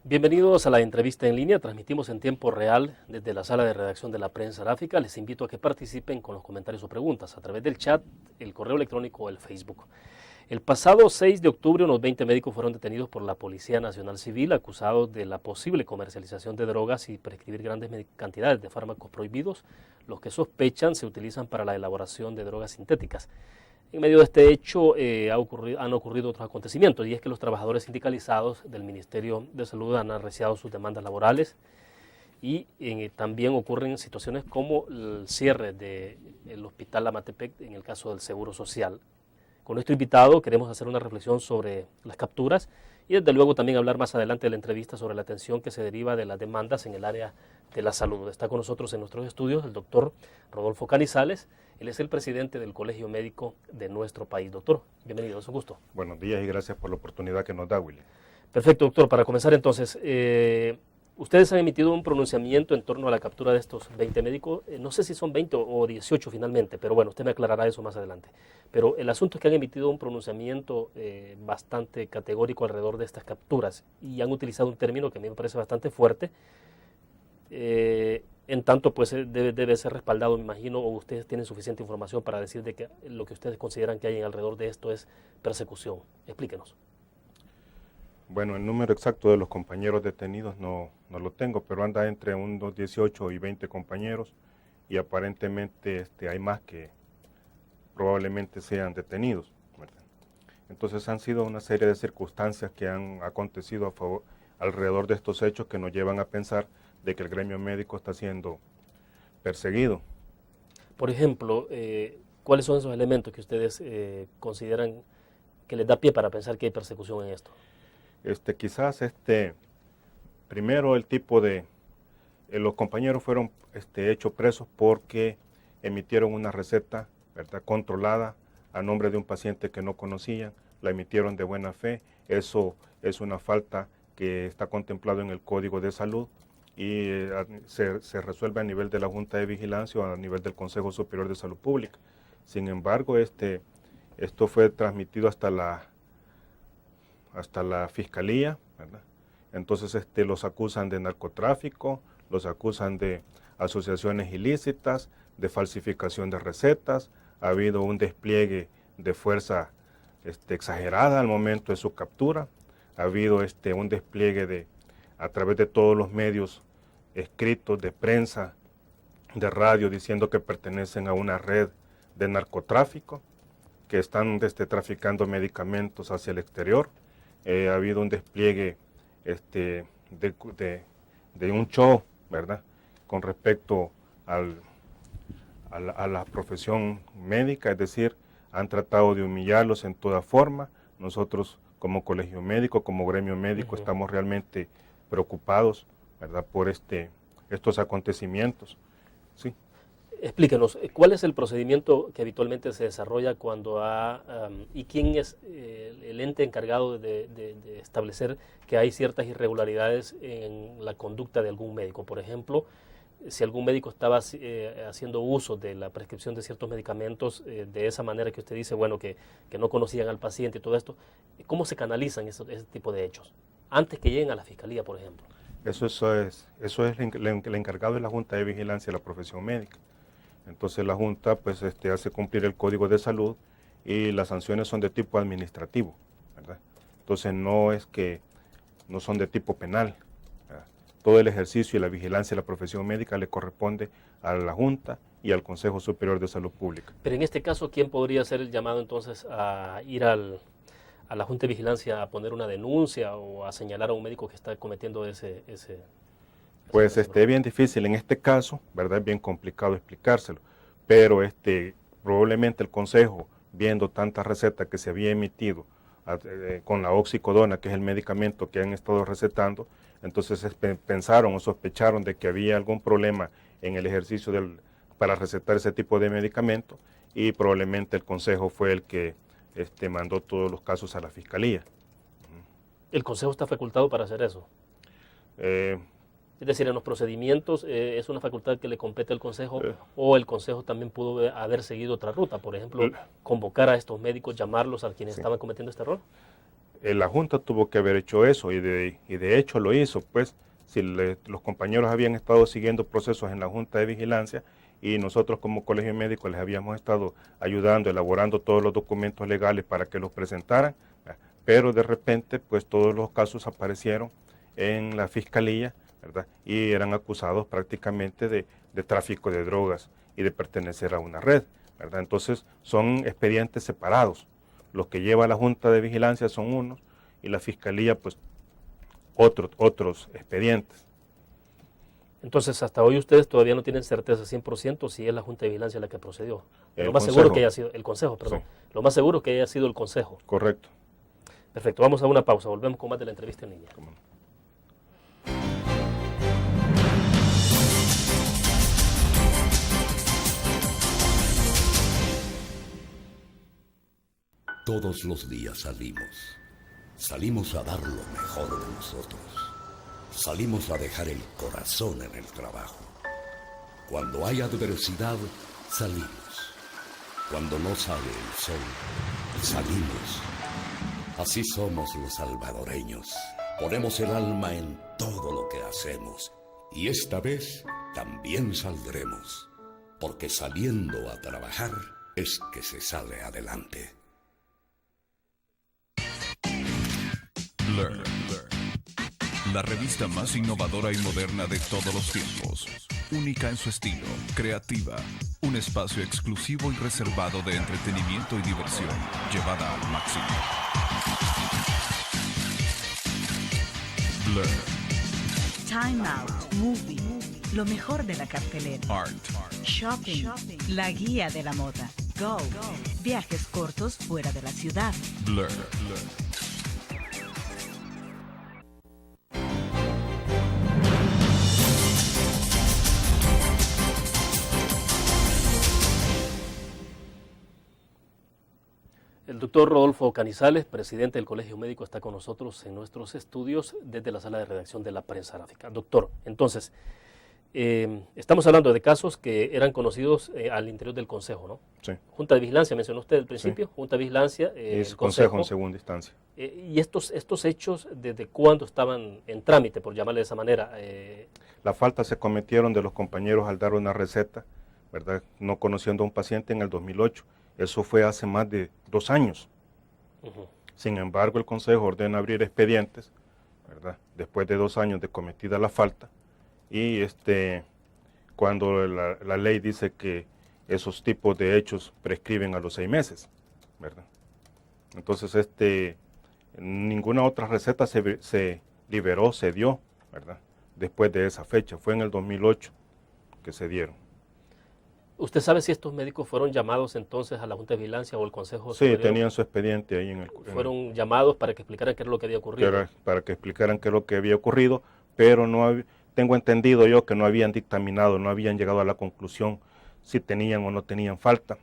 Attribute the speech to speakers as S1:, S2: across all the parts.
S1: Bienvenidos a la entrevista en línea. Transmitimos en tiempo real desde la sala de redacción de la Prensa Gráfica. Les invito a que participen con los comentarios o preguntas a través del chat, el correo electrónico o el Facebook. El pasado 6 de octubre, unos 20 médicos fueron detenidos por la Policía Nacional Civil acusados de la posible comercialización de drogas y prescribir grandes cantidades de fármacos prohibidos. Los que sospechan se utilizan para la elaboración de drogas sintéticas. En medio de este hecho han ocurrido otros acontecimientos, y es que los trabajadores sindicalizados del Ministerio de Salud han arreciado sus demandas laborales y también ocurren situaciones como el cierre del Hospital Amatepec en el caso del Seguro Social. Con nuestro invitado queremos hacer una reflexión sobre las capturas y desde luego también hablar más adelante de la entrevista sobre la atención que se deriva de las demandas en el área de la salud. Está con nosotros en nuestros estudios el doctor Rodolfo Canizales. Él es el presidente del Colegio Médico de nuestro país. Doctor, bienvenido, es un gusto.
S2: Buenos días y gracias por la oportunidad que nos da, Willy.
S1: Perfecto, doctor. Para comenzar entonces, ustedes han emitido un pronunciamiento en torno a la captura de estos 20 médicos. No sé si son 20 o 18 finalmente, pero bueno, usted me aclarará eso más adelante. Pero el asunto es que han emitido un pronunciamiento bastante categórico alrededor de estas capturas y han utilizado un término que a mí me parece bastante fuerte. En tanto, pues debe ser respaldado, me imagino, o ustedes tienen suficiente información para decir de que lo que ustedes consideran que hay alrededor de esto es persecución. Explíquenos.
S2: Bueno, el número exacto de los compañeros detenidos no lo tengo, pero anda entre unos 18 y 20 compañeros y aparentemente hay más que probablemente sean detenidos, ¿verdad? Entonces han sido una serie de circunstancias que han acontecido alrededor de estos hechos que nos llevan a pensar de que el gremio médico está siendo perseguido.
S1: Por ejemplo, ¿cuáles son esos elementos que ustedes consideran que les da pie para pensar que hay persecución en esto?
S2: Quizás primero el tipo de los compañeros fueron hechos presos porque emitieron una receta, ¿verdad?, controlada a nombre de un paciente que no conocían, la emitieron de buena fe. Eso es una falta que está contemplado en el Código de Salud y se resuelve a nivel de la Junta de Vigilancia o a nivel del Consejo Superior de Salud Pública. Sin embargo, esto fue transmitido hasta la Fiscalía, ¿verdad? Entonces los acusan de narcotráfico, los acusan de asociaciones ilícitas, de falsificación de recetas. Ha habido un despliegue de fuerza exagerada al momento de su captura. Ha habido un despliegue a través de todos los medios escritos, de prensa, de radio, diciendo que pertenecen a una red de narcotráfico, que están traficando medicamentos hacia el exterior. Ha habido un despliegue de un show, ¿verdad?, con respecto a la profesión médica, es decir, han tratado de humillarlos en toda forma. Nosotros como colegio médico, como gremio médico, estamos realmente preocupados, ¿verdad?, por estos acontecimientos. Sí.
S1: Explíquenos, ¿cuál es el procedimiento que habitualmente se desarrolla cuando y quién es el ente encargado de establecer que hay ciertas irregularidades en la conducta de algún médico? Por ejemplo, si algún médico estaba haciendo uso de la prescripción de ciertos medicamentos de esa manera que usted dice, bueno, que no conocían al paciente y todo esto, ¿cómo se canalizan ese tipo de hechos? Antes que lleguen a la fiscalía, por ejemplo.
S2: Eso es el encargado de la Junta de Vigilancia de la Profesión Médica. Entonces la Junta pues hace cumplir el Código de Salud y las sanciones son de tipo administrativo, ¿verdad? Entonces no son de tipo penal, ¿verdad? Todo el ejercicio y la vigilancia de la profesión médica le corresponde a la Junta y al Consejo Superior de Salud Pública.
S1: Pero en este caso, ¿quién podría ser el llamado entonces a ir a la Junta de Vigilancia a poner una denuncia o a señalar a un médico que está cometiendo ese
S2: Pues es bien difícil en este caso, ¿verdad? Es bien complicado explicárselo, pero probablemente el Consejo, viendo tantas recetas que se había emitido con la oxicodona, que es el medicamento que han estado recetando, entonces pensaron o sospecharon de que había algún problema en el ejercicio para recetar ese tipo de medicamento y probablemente el Consejo fue el que mandó todos los casos a la Fiscalía.
S1: ¿El Consejo está facultado para hacer eso? Es decir, en los procedimientos, ¿es una facultad que le compete al Consejo o el Consejo también pudo haber seguido otra ruta? Por ejemplo, convocar a estos médicos, llamarlos a quienes estaban cometiendo este error.
S2: la Junta tuvo que haber hecho eso y de hecho lo hizo, pues si los compañeros habían estado siguiendo procesos en la Junta de Vigilancia y nosotros como colegio médico les habíamos estado ayudando, elaborando todos los documentos legales para que los presentaran, pero de repente pues todos los casos aparecieron en la fiscalía, ¿verdad? Y eran acusados prácticamente de tráfico de drogas y de pertenecer a una red, ¿verdad? Entonces son expedientes separados. Los que lleva la Junta de Vigilancia son unos y la Fiscalía pues otros expedientes.
S1: Entonces, hasta hoy ustedes todavía no tienen certeza 100% si es la Junta de Vigilancia la que procedió. Lo más seguro que haya sido el Consejo, perdón. Sí. Lo más seguro que haya sido el Consejo.
S2: Correcto.
S1: Perfecto, vamos a una pausa, volvemos con más de la entrevista en línea. ¿Cómo no?
S3: Todos los días salimos a dar lo mejor de nosotros, salimos a dejar el corazón en el trabajo. Cuando hay adversidad, salimos. Cuando no sale el sol, salimos. Así somos los salvadoreños. Ponemos el alma en todo lo que hacemos. Y esta vez también saldremos. Porque saliendo a trabajar es que se sale adelante.
S4: Learn. La revista más innovadora y moderna de todos los tiempos. Única en su estilo, creativa. Un espacio exclusivo y reservado de entretenimiento y diversión, llevada al máximo. Blur.
S5: Time Out, Movie, lo mejor de la cartelera.
S4: Art.
S5: Shopping, la guía de la moda. Go, viajes cortos fuera de la ciudad.
S4: Blur.
S1: El doctor Rodolfo Canizales, presidente del Colegio Médico, está con nosotros en nuestros estudios desde la sala de redacción de la Prensa Gráfica. Doctor, entonces, estamos hablando de casos que eran conocidos al interior del Consejo, ¿no?
S2: Sí.
S1: Junta de Vigilancia, mencionó usted al principio, sí. Junta de Vigilancia,
S2: es Consejo en segunda instancia.
S1: ¿Y estos hechos desde cuándo estaban en trámite, por llamarle de esa manera?
S2: Las faltas se cometieron de los compañeros al dar una receta, ¿verdad? No conociendo a un paciente en el 2008. Eso fue hace más de 2 años. Sin embargo, el Consejo ordena abrir expedientes, ¿verdad? Después de 2 años de cometida la falta, y cuando la ley dice que esos tipos de hechos prescriben a los 6 meses, ¿verdad? Entonces, ninguna otra receta se liberó, se dio, ¿verdad? Después de esa fecha, fue en el 2008 que se dieron.
S1: ¿Usted sabe si estos médicos fueron llamados entonces a la Junta de Vigilancia o al Consejo
S2: Sí,
S1: Superior?
S2: tenían su expediente ahí
S1: ¿Fueron llamados para que explicaran qué era lo que había ocurrido?
S2: Para que explicaran qué es lo que había ocurrido, pero tengo entendido yo que no habían dictaminado, no habían llegado a la conclusión si tenían o no tenían falta,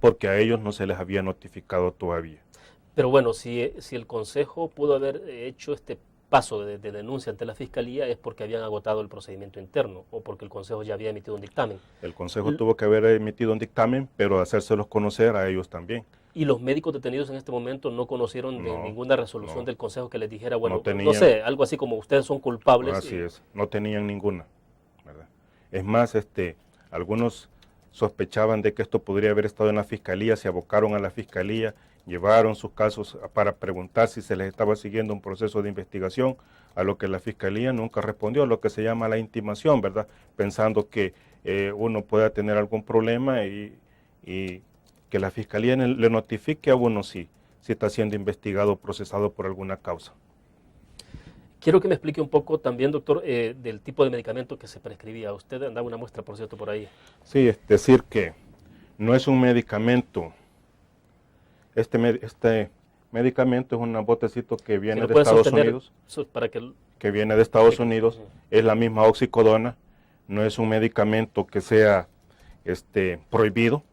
S2: porque a ellos no se les había notificado todavía.
S1: Pero bueno, si el Consejo pudo haber hecho este paso de denuncia ante la Fiscalía es porque habían agotado el procedimiento interno o porque el Consejo ya había emitido un dictamen.
S2: El Consejo tuvo que haber emitido un dictamen, pero hacérselos conocer a ellos también.
S1: ¿Y los médicos detenidos en este momento no conocieron de ninguna resolución del Consejo que les dijera, bueno,
S2: no
S1: sé, algo así como ustedes son culpables?
S2: Así es, no tenían ninguna, ¿verdad? Es más, algunos sospechaban de que esto podría haber estado en la Fiscalía, se abocaron a la Fiscalía, llevaron sus casos para preguntar si se les estaba siguiendo un proceso de investigación, a lo que la Fiscalía nunca respondió, lo que se llama la intimación, ¿verdad? Pensando que uno pueda tener algún problema y que la Fiscalía le notifique a uno si está siendo investigado o procesado por alguna causa.
S1: Quiero que me explique un poco también, doctor, del tipo de medicamento que se prescribía. Usted andaba una muestra, por cierto, por ahí.
S2: Sí, es decir que no es un medicamento. Este medicamento es un botecito que viene de Estados Unidos. Que viene de Estados Unidos. Es la misma oxicodona. No es un medicamento que sea prohibido.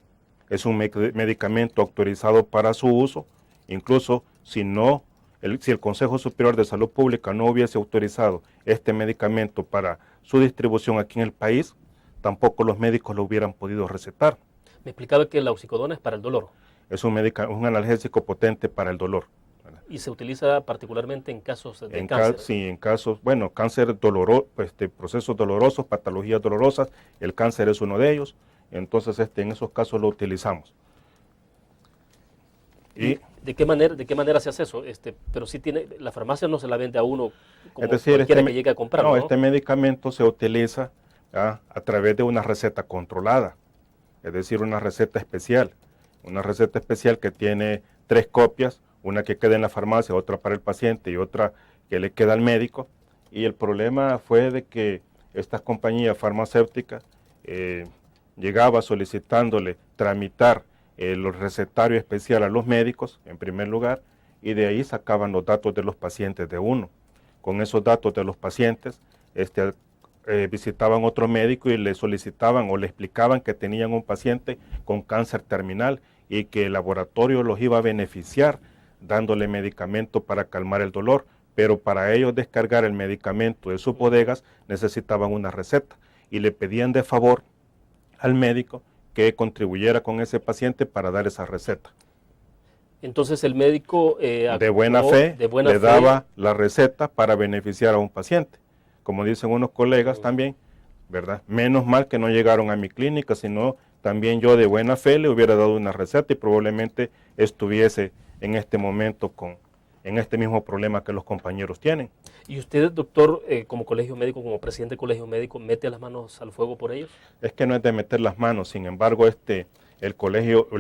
S2: Es un medicamento autorizado para su uso. Incluso si el Consejo Superior de Salud Pública no hubiese autorizado este medicamento para su distribución aquí en el país, tampoco los médicos lo hubieran podido recetar.
S1: Me explicaba que la oxicodona es para el dolor.
S2: Es un analgésico potente para el dolor, ¿verdad?
S1: ¿Y se utiliza particularmente en casos de cáncer?
S2: Sí, en casos, bueno, cáncer procesos dolorosos, patologías dolorosas, el cáncer es uno de ellos, entonces en esos casos lo utilizamos.
S1: ¿Y de qué manera se hace eso? Pero sí la farmacia no se la vende a uno como
S2: es decir,
S1: cualquiera que llegue a comprarlo, ¿no?
S2: Este medicamento se utiliza a través de una receta controlada, es decir, una receta especial que tiene 3 copias, una que queda en la farmacia, otra para el paciente y otra que le queda al médico. Y el problema fue de que estas compañías farmacéuticas llegaba solicitándole tramitar los recetarios especiales a los médicos, en primer lugar, y de ahí sacaban los datos de los pacientes de uno. Con esos datos de los pacientes, visitaban otro médico y le solicitaban o le explicaban que tenían un paciente con cáncer terminal y que el laboratorio los iba a beneficiar dándole medicamento para calmar el dolor, pero para ellos descargar el medicamento de sus bodegas necesitaban una receta y le pedían de favor al médico que contribuyera con ese paciente para dar esa receta.
S1: Entonces el médico
S2: de buena fe le daba la receta para beneficiar a un paciente. Como dicen unos colegas también, ¿verdad? Menos mal que no llegaron a mi clínica, sino también yo de buena fe le hubiera dado una receta y probablemente estuviese en este momento en este mismo problema que los compañeros tienen.
S1: ¿Y usted, doctor, como colegio médico, como presidente del colegio médico, mete las manos al fuego por ellos?
S2: Es que no es de meter las manos, sin embargo, el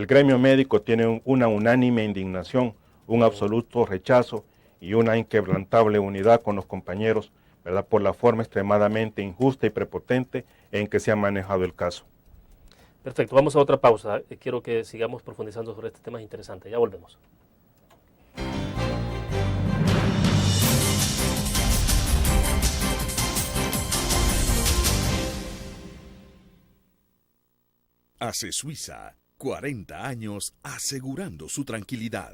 S2: gremio médico tiene una unánime indignación, un absoluto rechazo y una inquebrantable unidad con los compañeros, ¿verdad? Por la forma extremadamente injusta y prepotente en que se ha manejado el caso.
S1: Perfecto, vamos a otra pausa. Quiero que sigamos profundizando sobre este tema interesante. Ya volvemos.
S6: Hace Suiza 40 años asegurando su tranquilidad.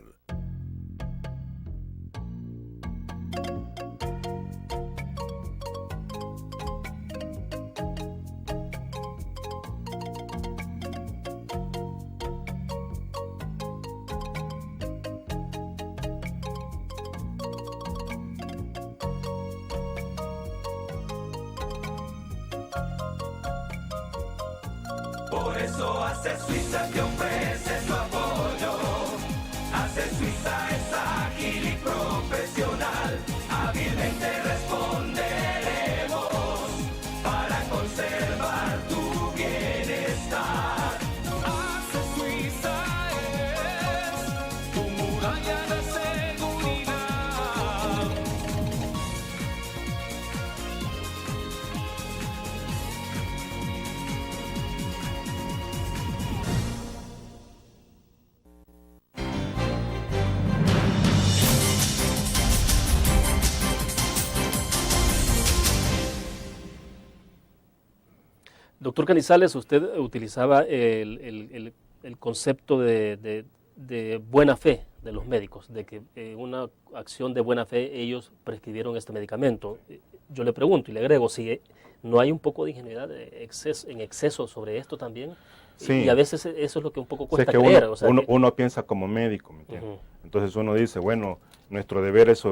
S7: Por eso hace Suiza te ofrece su apoyo. Hace Suiza es ágil y profesional. Hábilmente responderemos para conservar tu bienestar. Hace Suiza es tu muralla de seguridad.
S1: Doctor Canizales, usted utilizaba el concepto de buena fe de los médicos, de que una acción de buena fe ellos prescribieron este medicamento. Yo le pregunto y le agrego, si no hay un poco de ingenuidad en exceso sobre esto también,
S2: sí.
S1: Y a veces eso es lo que un poco cuesta
S2: que
S1: creer.
S2: Uno piensa como médico, ¿me entiendes? Entonces uno dice, bueno, nuestro deber es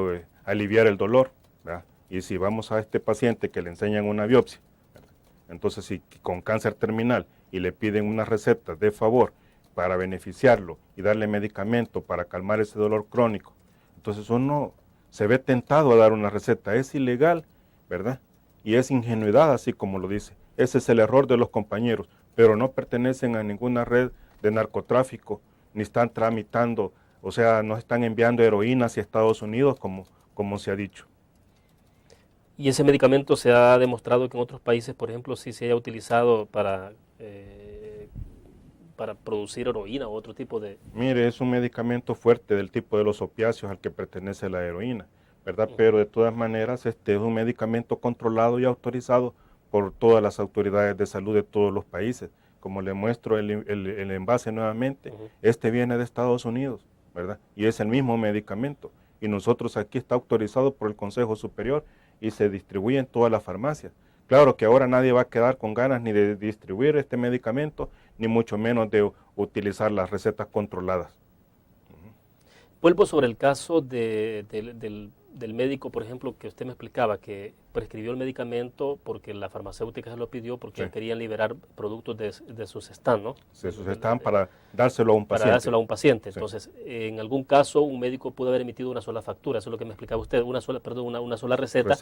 S2: aliviar el dolor, ¿verdad? Y si vamos a este paciente que le enseñan una biopsia, entonces, si con cáncer terminal y le piden una receta de favor para beneficiarlo y darle medicamento para calmar ese dolor crónico, entonces uno se ve tentado a dar una receta. Es ilegal, ¿verdad? Y es ingenuidad, así como lo dice. Ese es el error de los compañeros, pero no pertenecen a ninguna red de narcotráfico, ni están tramitando, o sea, no están enviando heroína hacia Estados Unidos como se ha dicho.
S1: Y ese medicamento se ha demostrado que en otros países, por ejemplo, sí se haya utilizado para producir heroína o otro tipo de...
S2: Mire, es un medicamento fuerte del tipo de los opiáceos al que pertenece la heroína, ¿verdad? Pero de todas maneras es un medicamento controlado y autorizado por todas las autoridades de salud de todos los países. Como le muestro el envase nuevamente, este viene de Estados Unidos, ¿verdad? Y es el mismo medicamento. Y nosotros aquí está autorizado por el Consejo Superior y se distribuye en todas las farmacias. Claro que ahora nadie va a quedar con ganas ni de distribuir este medicamento, ni mucho menos de utilizar las recetas controladas.
S1: Vuelvo sobre el caso del médico, por ejemplo, que usted me explicaba, que prescribió el medicamento porque la farmacéutica se lo pidió, porque
S2: Sí.
S1: querían liberar productos de sus stands, ¿no?
S2: Se están para dárselo a un paciente.
S1: Para dárselo a un paciente.
S2: Sí.
S1: Entonces, en algún caso, un médico pudo haber emitido una sola factura, eso es lo que me explicaba usted, una sola receta,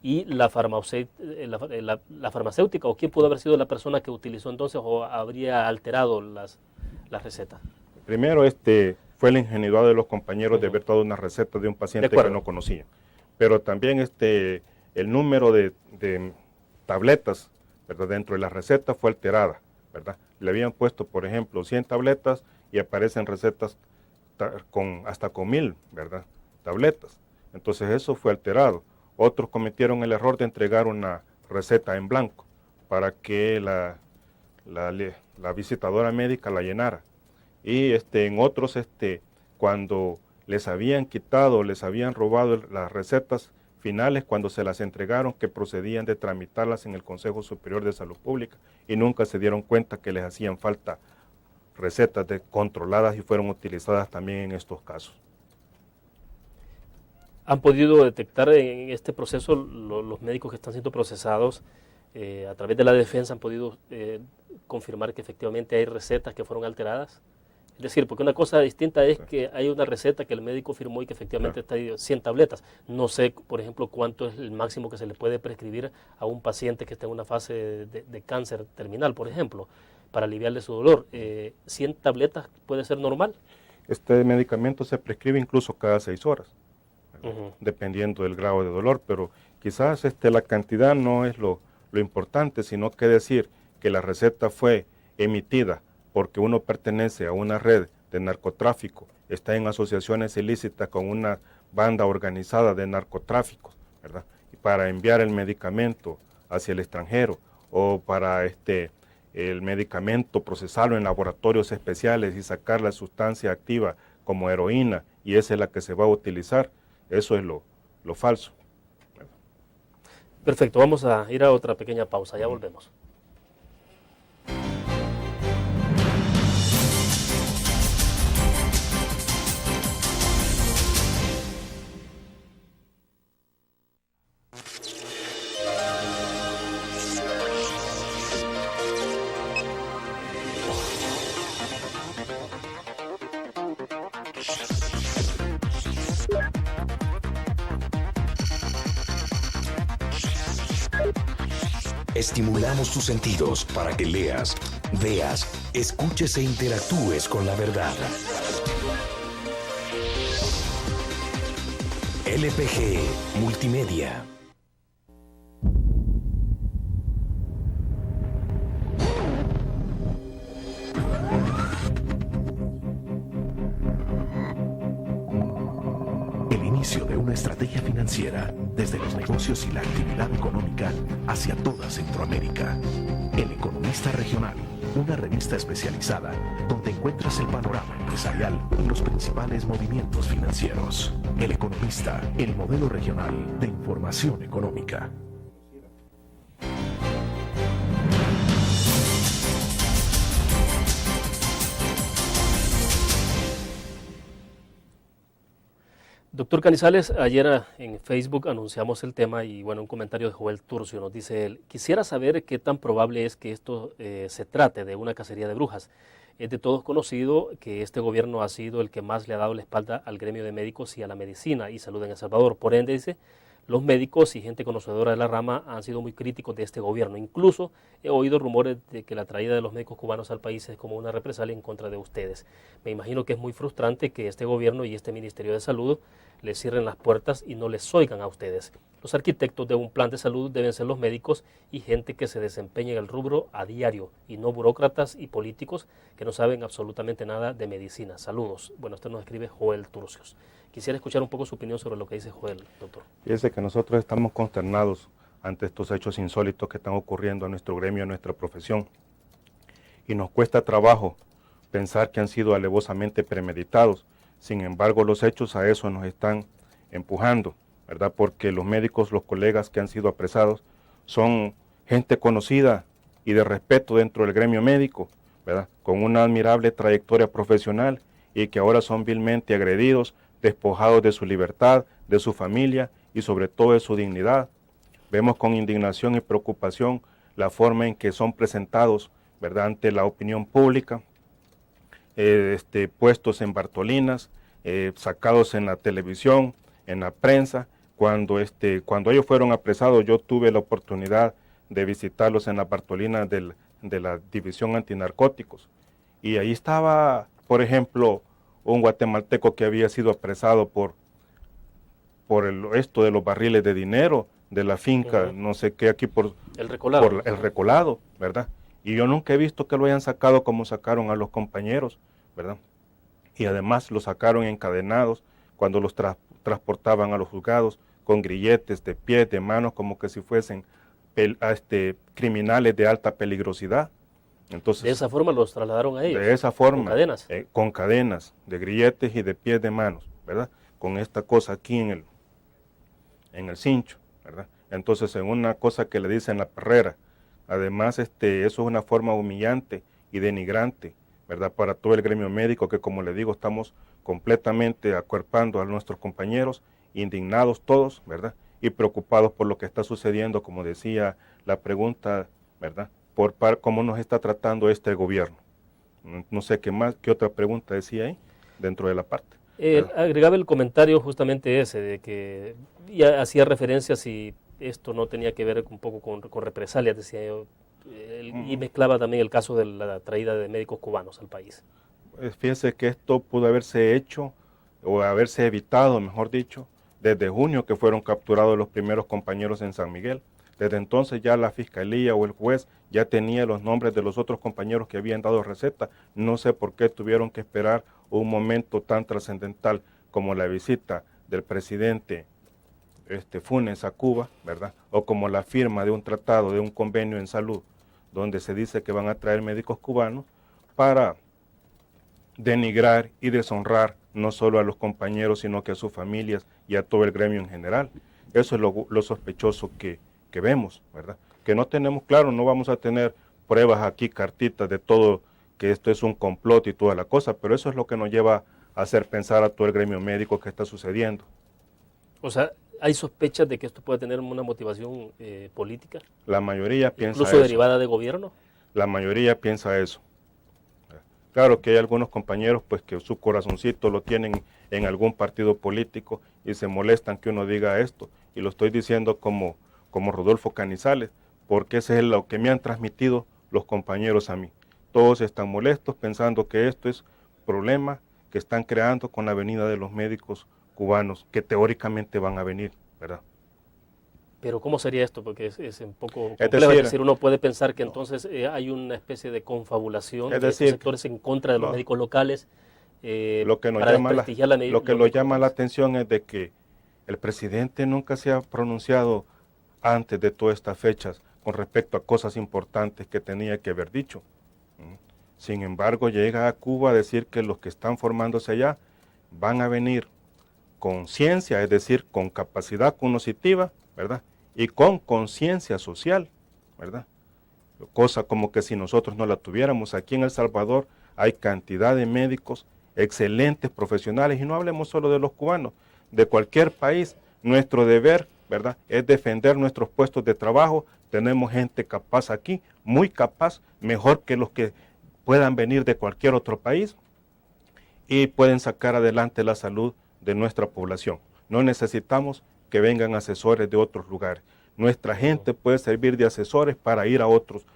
S1: y la farmacéutica, o quién pudo haber sido la persona que utilizó entonces, o habría alterado las recetas.
S2: Primero, fue la ingenuidad de los compañeros de haber dado una receta de un paciente que no conocían. Pero también el número de tabletas, ¿verdad?, dentro de la receta fue alterada, ¿verdad? Le habían puesto, por ejemplo, 100 tabletas y aparecen recetas hasta con 1000, ¿verdad?, tabletas. Entonces eso fue alterado. Otros cometieron el error de entregar una receta en blanco para que la visitadora médica la llenara. Y en otros, cuando les habían quitado, les habían robado las recetas finales, cuando se las entregaron, que procedían de tramitarlas en el Consejo Superior de Salud Pública y nunca se dieron cuenta que les hacían falta recetas controladas y fueron utilizadas también en estos casos.
S1: ¿Han podido detectar en este proceso los médicos que están siendo procesados a través de la defensa, han podido confirmar que efectivamente hay recetas que fueron alteradas? Es decir, porque una cosa distinta es que hay una receta que el médico firmó y que efectivamente está ahí 100 tabletas. No sé, por ejemplo, cuánto es el máximo que se le puede prescribir a un paciente que está en una fase de cáncer terminal, por ejemplo, para aliviarle su dolor. ¿100 tabletas puede ser normal?
S2: Este medicamento se prescribe incluso cada 6 horas, dependiendo del grado de dolor, pero quizás la cantidad no es lo importante, sino que decir que la receta fue emitida porque uno pertenece a una red de narcotráfico, está en asociaciones ilícitas con una banda organizada de narcotráficos, ¿verdad?, y para enviar el medicamento hacia el extranjero, o para el medicamento procesarlo en laboratorios especiales y sacar la sustancia activa como heroína, y esa es la que se va a utilizar. Eso es lo falso.
S1: Perfecto, vamos a ir a otra pequeña pausa, ya volvemos.
S8: Estimulamos tus sentidos para que leas, veas, escuches e interactúes con la verdad. LPG Multimedia. El inicio de una estrategia financiera desde los negocios y la actividad económica hacia toda Centroamérica. El Economista Regional, una revista especializada donde encuentras el panorama empresarial y los principales movimientos financieros. El Economista, el modelo regional de información económica.
S1: Doctor Canizales, ayer en Facebook anunciamos el tema y bueno, un comentario de Joel Turcio nos dice él: quisiera saber qué tan probable es que esto se trate de una cacería de brujas. Es de todos conocido que este gobierno ha sido el que más le ha dado la espalda al gremio de médicos y a la medicina y salud en El Salvador. Por ende, dice, los médicos y gente conocedora de la rama han sido muy críticos de este gobierno. Incluso he oído rumores de que la traída de los médicos cubanos al país es como una represalia en contra de ustedes. Me imagino que es muy frustrante que este gobierno y este Ministerio de Salud les cierren las puertas y no les oigan a ustedes. Los arquitectos de un plan de salud deben ser los médicos y gente que se desempeña en el rubro a diario y no burócratas y políticos que no saben absolutamente nada de medicina. Saludos. Bueno, esto nos escribe Joel Turcios. Quisiera escuchar un poco su opinión sobre lo que dice Joel, doctor.
S2: Fíjese que nosotros estamos consternados ante estos hechos insólitos que están ocurriendo a nuestro gremio, a nuestra profesión. Y nos cuesta trabajo pensar que han sido alevosamente premeditados. Sin embargo, los hechos a eso nos están empujando, ¿verdad? Porque los médicos, los colegas que han sido apresados, son gente conocida y de respeto dentro del gremio médico, ¿verdad?, con una admirable trayectoria profesional y que ahora son vilmente agredidos, despojados de su libertad, de su familia y sobre todo de su dignidad. Vemos con indignación y preocupación la forma en que son presentados, ¿verdad?, ante la opinión pública, puestos en Bartolinas, sacados en la televisión, en la prensa. Cuando ellos fueron apresados, yo tuve la oportunidad de visitarlos en la Bartolinas de la División Antinarcóticos. Y ahí estaba, por ejemplo, un guatemalteco que había sido apresado por esto de los barriles de dinero de la finca, no sé qué, aquí por
S1: el Recolado.
S2: Por el Recolado, ¿verdad? Y yo nunca he visto que lo hayan sacado como sacaron a los compañeros, ¿verdad? Y además los sacaron encadenados cuando los transportaban a los juzgados con grilletes de pies, de manos, como que si fuesen criminales de alta peligrosidad. Entonces,
S1: de esa forma los trasladaron a ellos.
S2: De esa forma.
S1: Con cadenas.
S2: Con cadenas, de grilletes y de pies, de manos, ¿verdad? Con esta cosa aquí en el cincho, ¿verdad? Entonces, en una cosa que le dicen la perrera. Además, eso es una forma humillante y denigrante, ¿verdad?, para todo el gremio médico, que, como le digo, estamos completamente acuerpando a nuestros compañeros, indignados todos, ¿verdad?, y preocupados por lo que está sucediendo, como decía la pregunta, ¿verdad?, por cómo nos está tratando este gobierno. No sé qué otra pregunta decía ahí, dentro de la parte.
S1: Agregaba el comentario justamente ese, de que ya hacía referencia si esto no tenía que ver un poco con represalias, decía yo, y mezclaba también el caso de la traída de médicos cubanos al país.
S2: Fíjese que esto pudo haberse hecho, o haberse evitado, mejor dicho, desde junio, que fueron capturados los primeros compañeros en San Miguel. Desde entonces ya la fiscalía o el juez ya tenía los nombres de los otros compañeros que habían dado receta. No sé por qué tuvieron que esperar un momento tan trascendental como la visita del presidente Funes a Cuba, ¿verdad?, o como la firma de un tratado, de un convenio en salud, donde se dice que van a traer médicos cubanos, para denigrar y deshonrar no solo a los compañeros, sino que a sus familias y a todo el gremio en general. Eso es lo sospechoso que vemos, ¿verdad? Que no tenemos, claro, no vamos a tener pruebas aquí, cartitas de todo, que esto es un complot y toda la cosa, pero eso es lo que nos lleva a hacer pensar a todo el gremio médico que está sucediendo.
S1: O sea, ¿hay sospechas de que esto puede tener una motivación política?
S2: La mayoría piensa eso.
S1: ¿Incluso derivada de gobierno?
S2: La mayoría piensa eso. Claro que hay algunos compañeros pues que su corazoncito lo tienen en algún partido político y se molestan que uno diga esto, y lo estoy diciendo como Rodolfo Canizales, porque ese es lo que me han transmitido los compañeros a mí. Todos están molestos pensando que esto es problema que están creando con la venida de los médicos cubanos, que teóricamente van a venir, ¿verdad?
S1: Pero ¿cómo sería esto? Porque es un poco
S2: es
S1: complejo. Es decir, uno puede pensar que entonces hay una especie de confabulación de estos sectores en contra de los médicos locales
S2: lo que nos llama la atención es de que el presidente nunca se ha pronunciado antes de todas estas fechas con respecto a cosas importantes que tenía que haber dicho. Sin embargo, llega a Cuba a decir que los que están formándose allá van a venir con ciencia, es decir, con capacidad cognitiva, ¿verdad?, y con conciencia social, ¿verdad? Cosa como que si nosotros no la tuviéramos. Aquí en El Salvador hay cantidad de médicos excelentes, profesionales, y no hablemos solo de los cubanos, de cualquier país. Nuestro deber, ¿verdad?, es defender nuestros puestos de trabajo. Tenemos gente capaz aquí, muy capaz, mejor que los que puedan venir de cualquier otro país, y pueden sacar adelante la salud de nuestra población. No necesitamos que vengan asesores de otros lugares. Nuestra gente puede servir de asesores para ir a otros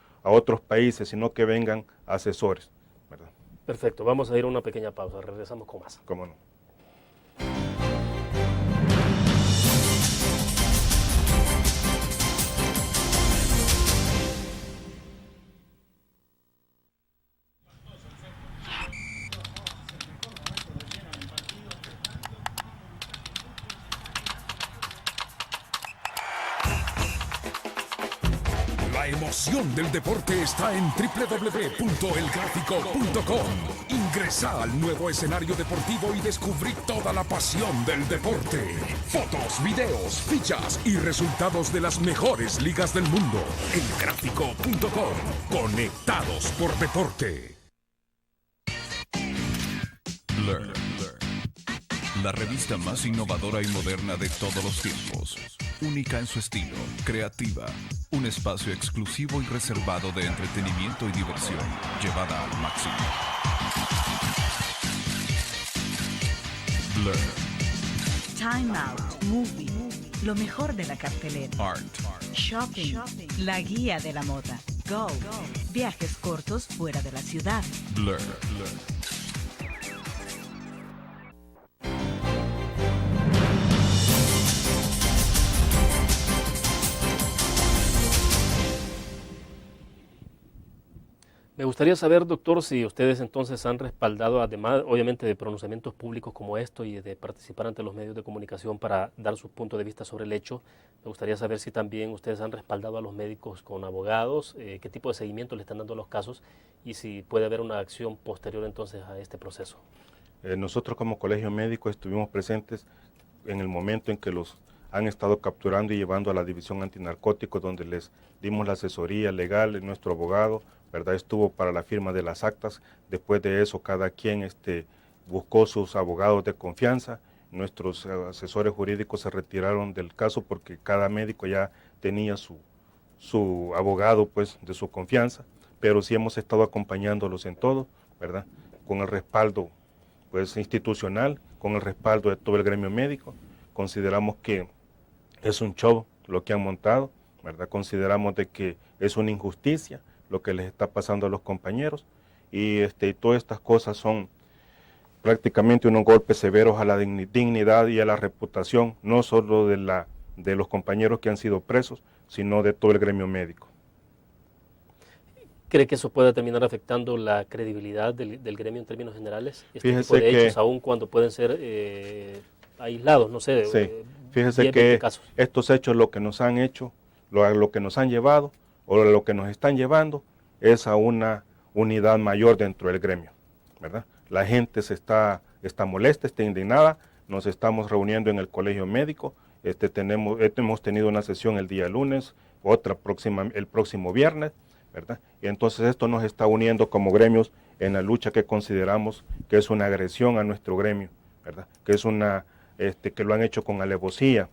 S2: países, sino que vengan asesores, ¿verdad?
S1: Perfecto, vamos a ir a una pequeña pausa, regresamos con más.
S2: ¿Cómo no?
S6: La emoción del deporte está en www.elgráfico.com. Ingresa al nuevo escenario deportivo y descubrí toda la pasión del deporte. Fotos, videos, fichas y resultados de las mejores ligas del mundo. Elgráfico.com. Conectados por deporte.
S4: Blur. La revista más innovadora y moderna de todos los tiempos. Única en su estilo, creativa. Un espacio exclusivo y reservado de entretenimiento y diversión, llevada al máximo. Blur.
S5: Time Out, Movie, lo mejor de la cartelera.
S4: Art.
S5: Shopping, la guía de la moda. Go, viajes cortos fuera de la ciudad.
S4: Blur.
S1: Me gustaría saber, doctor, si ustedes entonces han respaldado, además, obviamente, de pronunciamientos públicos como esto y de participar ante los medios de comunicación para dar su punto de vista sobre el hecho. Me gustaría saber si también ustedes han respaldado a los médicos con abogados, qué tipo de seguimiento le están dando a los casos y si puede haber una acción posterior entonces a este proceso.
S2: Nosotros como colegio médico estuvimos presentes en el momento en que los han estado capturando y llevando a la división antinarcóticos, donde les dimos la asesoría legal, nuestro abogado, ¿verdad? Estuvo para la firma de las actas. Después de eso, cada quien buscó sus abogados de confianza. Nuestros asesores jurídicos se retiraron del caso porque cada médico ya tenía su abogado, pues, de su confianza. Pero sí hemos estado acompañándolos en todo, ¿verdad? Con el respaldo, pues, institucional, con el respaldo de todo el gremio médico. Consideramos que es un show lo que han montado, ¿verdad? Consideramos de que es una injusticia lo que les está pasando a los compañeros y todas estas cosas son prácticamente unos golpes severos a la dignidad y a la reputación, no solo de los compañeros que han sido presos, sino de todo el gremio médico.
S1: ¿Cree que eso puede terminar afectando la credibilidad del gremio en términos generales?
S2: Fíjese
S1: tipo de
S2: que,
S1: hechos, aun cuando pueden ser aislados, no sé.
S2: Sí, fíjese que estos hechos lo que nos han hecho, lo que nos han llevado, o lo que nos están llevando es a una unidad mayor dentro del gremio, ¿verdad? La gente está molesta, está indignada, nos estamos reuniendo en el colegio médico, hemos tenido una sesión el día lunes, otra el próximo viernes, ¿verdad? Y entonces esto nos está uniendo como gremios en la lucha que consideramos que es una agresión a nuestro gremio, ¿verdad? Que es que lo han hecho con alevosía,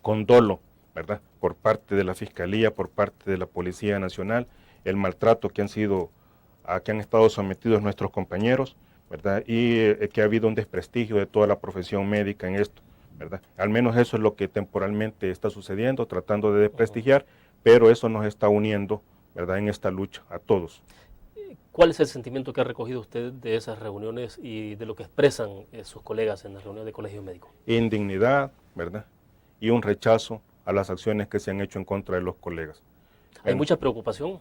S2: con dolo, ¿verdad? Por parte de la Fiscalía, por parte de la Policía Nacional, el maltrato a que han estado sometidos nuestros compañeros, ¿verdad? Y que ha habido un desprestigio de toda la profesión médica en esto, ¿verdad? Al menos eso es lo que temporalmente está sucediendo, tratando de desprestigiar, pero eso nos está uniendo, ¿verdad? En esta lucha a todos.
S1: ¿Cuál es el sentimiento que ha recogido usted de esas reuniones y de lo que expresan sus colegas en las reuniones de colegio médico?
S2: Indignidad, ¿verdad? Y un rechazo a las acciones que se han hecho en contra de los colegas.
S1: ¿Hay mucha preocupación?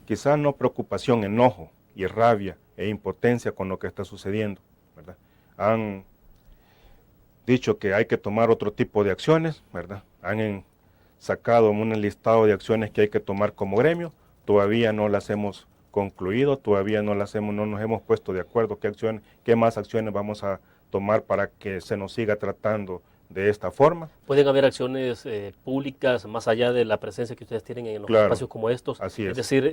S2: Quizás no preocupación, enojo y rabia e impotencia con lo que está sucediendo, ¿verdad? Han dicho que hay que tomar otro tipo de acciones, ¿verdad? Han sacado un listado de acciones que hay que tomar como gremio, todavía no las hemos concluido, todavía no nos hemos puesto de acuerdo qué más acciones vamos a tomar para que se nos siga tratando de esta forma.
S1: ¿Pueden haber acciones públicas más allá de la presencia que ustedes tienen en los espacios como estos?
S2: Así es.
S1: Decir,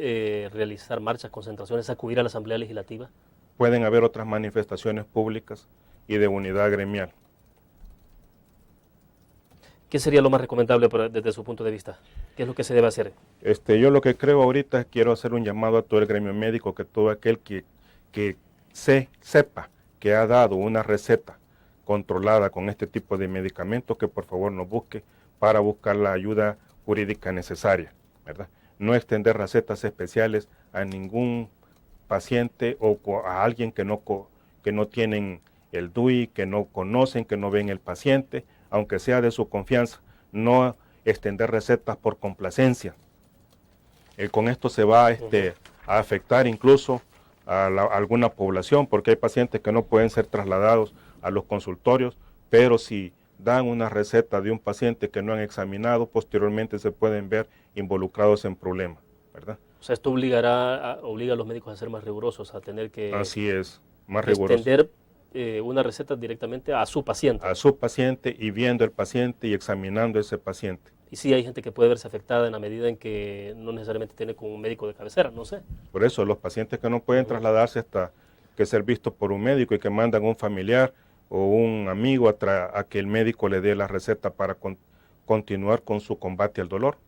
S1: realizar marchas, concentraciones, acudir a la Asamblea Legislativa.
S2: Pueden haber otras manifestaciones públicas y de unidad gremial.
S1: ¿Qué sería lo más recomendable desde su punto de vista? ¿Qué es lo que se debe hacer?
S2: Yo lo que creo ahorita, quiero hacer un llamado a todo el gremio médico, que todo aquel que sepa que ha dado una receta controlada con este tipo de medicamentos, que por favor nos busque para buscar la ayuda jurídica necesaria, ¿verdad? No extender recetas especiales a ningún paciente o a alguien que no tienen el DUI, que no conocen, que no ven el paciente, aunque sea de su confianza. No extender recetas por complacencia. Con esto se va a afectar incluso a alguna población, porque hay pacientes que no pueden ser trasladados a los consultorios, pero si dan una receta de un paciente que no han examinado, posteriormente se pueden ver involucrados en problemas, ¿verdad?
S1: O sea, esto obliga a los médicos a ser más rigurosos, a tener que
S2: Así es, más rigurosos.
S1: extender una receta directamente a su paciente.
S2: A su paciente, y viendo el paciente y examinando ese paciente.
S1: Y sí, hay gente que puede verse afectada en la medida en que no necesariamente tiene con un médico de cabecera, no sé.
S2: Por eso los pacientes que no pueden trasladarse hasta que ser visto por un médico y que mandan a un familiar o un amigo a que el médico le dé la receta para continuar con su combate al dolor.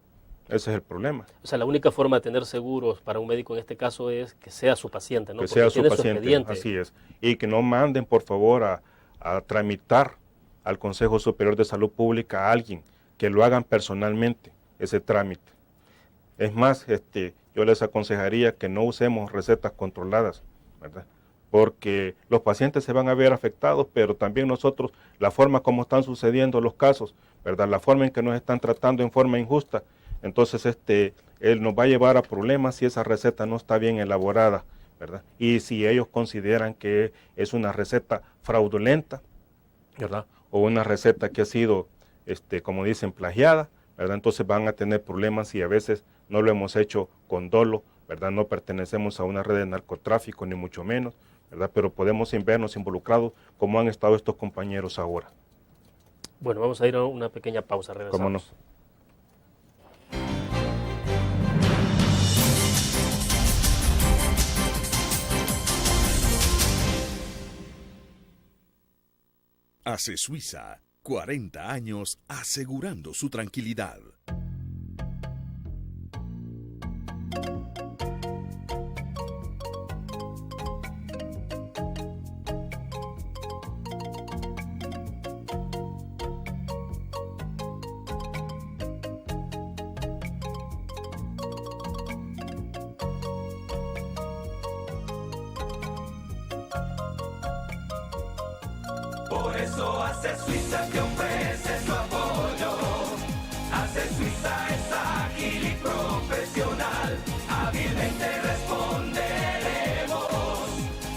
S2: Ese es el problema.
S1: O sea, la única forma de tener seguros para un médico en este caso es que sea su paciente, ¿no?
S2: Que
S1: Porque
S2: sea su
S1: tiene
S2: paciente,
S1: expediente.
S2: así es. Y que no manden, por favor, a tramitar al Consejo Superior de Salud Pública a alguien, que lo hagan personalmente, ese trámite. Es más, yo les aconsejaría que no usemos recetas controladas, ¿verdad? Porque los pacientes se van a ver afectados, pero también nosotros, la forma como están sucediendo los casos, ¿verdad? La forma en que nos están tratando en forma injusta, entonces él nos va a llevar a problemas si esa receta no está bien elaborada, ¿verdad? Y si ellos consideran que es una receta fraudulenta, ¿verdad? O una receta que ha sido, como dicen, plagiada, ¿verdad? Entonces van a tener problemas y a veces no lo hemos hecho con dolo, ¿verdad? No pertenecemos a una red de narcotráfico, ni mucho menos, ¿verdad? Pero podemos vernos involucrados como han estado estos compañeros ahora.
S1: Bueno, vamos a ir a una pequeña pausa, regresamos.
S2: ¿Cómo no?
S6: Hace Suiza 40 años asegurando su tranquilidad.
S7: Por eso hace Suiza que ofrece su apoyo. Hace Suiza es ágil y profesional. Hábilmente responderemos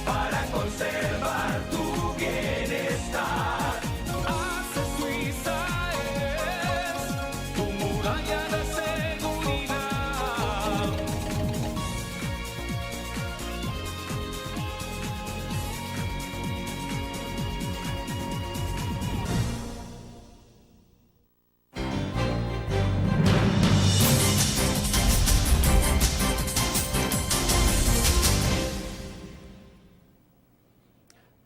S7: para conservar tu bienestar. Hace Suiza es tu muralla de seguridad.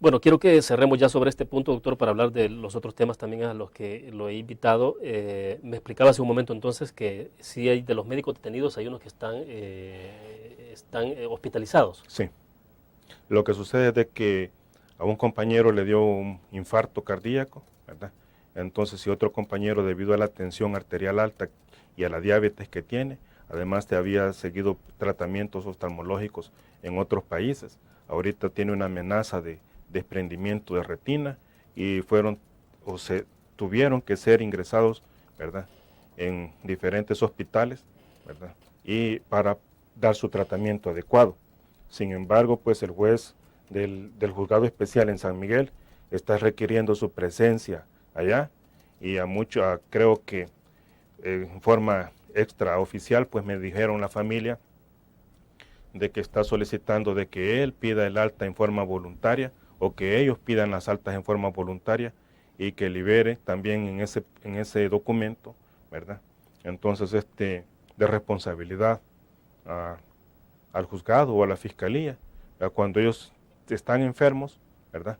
S1: Bueno, quiero que cerremos ya sobre este punto, doctor, para hablar de los otros temas también a los que lo he invitado. Me explicaba hace un momento entonces que sí hay de los médicos detenidos, hay unos que están hospitalizados.
S2: Sí. Lo que sucede es de que a un compañero le dio un infarto cardíaco, ¿verdad? Entonces, si otro compañero, debido a la tensión arterial alta y a la diabetes que tiene, además te había seguido tratamientos oftalmológicos en otros países, ahorita tiene una amenaza de desprendimiento de retina y se tuvieron que ser ingresados, ¿verdad?, en diferentes hospitales, ¿verdad?, y para dar su tratamiento adecuado. Sin embargo, pues el juez del juzgado especial en San Miguel está requiriendo su presencia allá y creo que en forma extraoficial, pues me dijeron la familia de que está solicitando de que él pida el alta en forma voluntaria o que ellos pidan las altas en forma voluntaria y que libere también en ese documento, ¿verdad? Entonces, de responsabilidad al juzgado o a la fiscalía, ¿verdad? Cuando ellos están enfermos, ¿verdad?,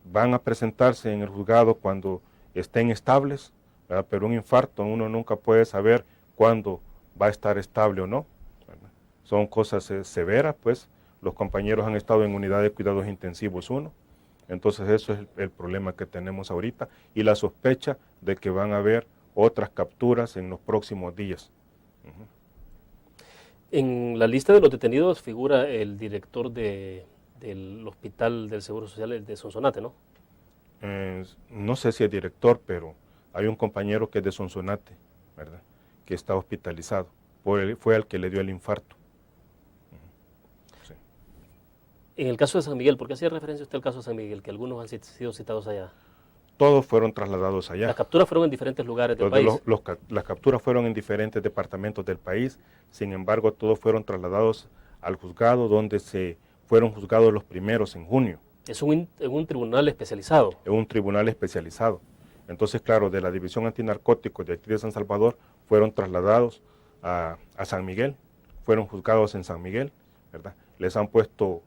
S2: van a presentarse en el juzgado cuando estén estables, ¿verdad? Pero un infarto uno nunca puede saber cuándo va a estar estable o no, ¿verdad? Son cosas severas, pues. Los compañeros han estado en unidad de cuidados intensivos 1, entonces eso es el problema que tenemos ahorita y la sospecha de que van a haber otras capturas en los próximos días.
S1: En la lista de los detenidos figura el director del Hospital del Seguro Social de Sonsonate, ¿no?
S2: No sé si es director, pero hay un compañero que es de Sonsonate, ¿verdad?, que está hospitalizado. Fue el que le dio el infarto. Sí.
S1: En el caso de San Miguel, ¿por qué hacía referencia usted al caso de San Miguel, que algunos han sido citados allá?
S2: Todos fueron trasladados allá.
S1: Las capturas fueron en diferentes lugares del país.
S2: Las capturas fueron en diferentes departamentos del país, sin embargo, todos fueron trasladados al juzgado donde se fueron juzgados los primeros en junio.
S1: Es un tribunal especializado.
S2: Es un tribunal especializado. Entonces, claro, de la División Antinarcóticos de aquí de San Salvador fueron trasladados a San Miguel, fueron juzgados en San Miguel, ¿verdad? Les han puesto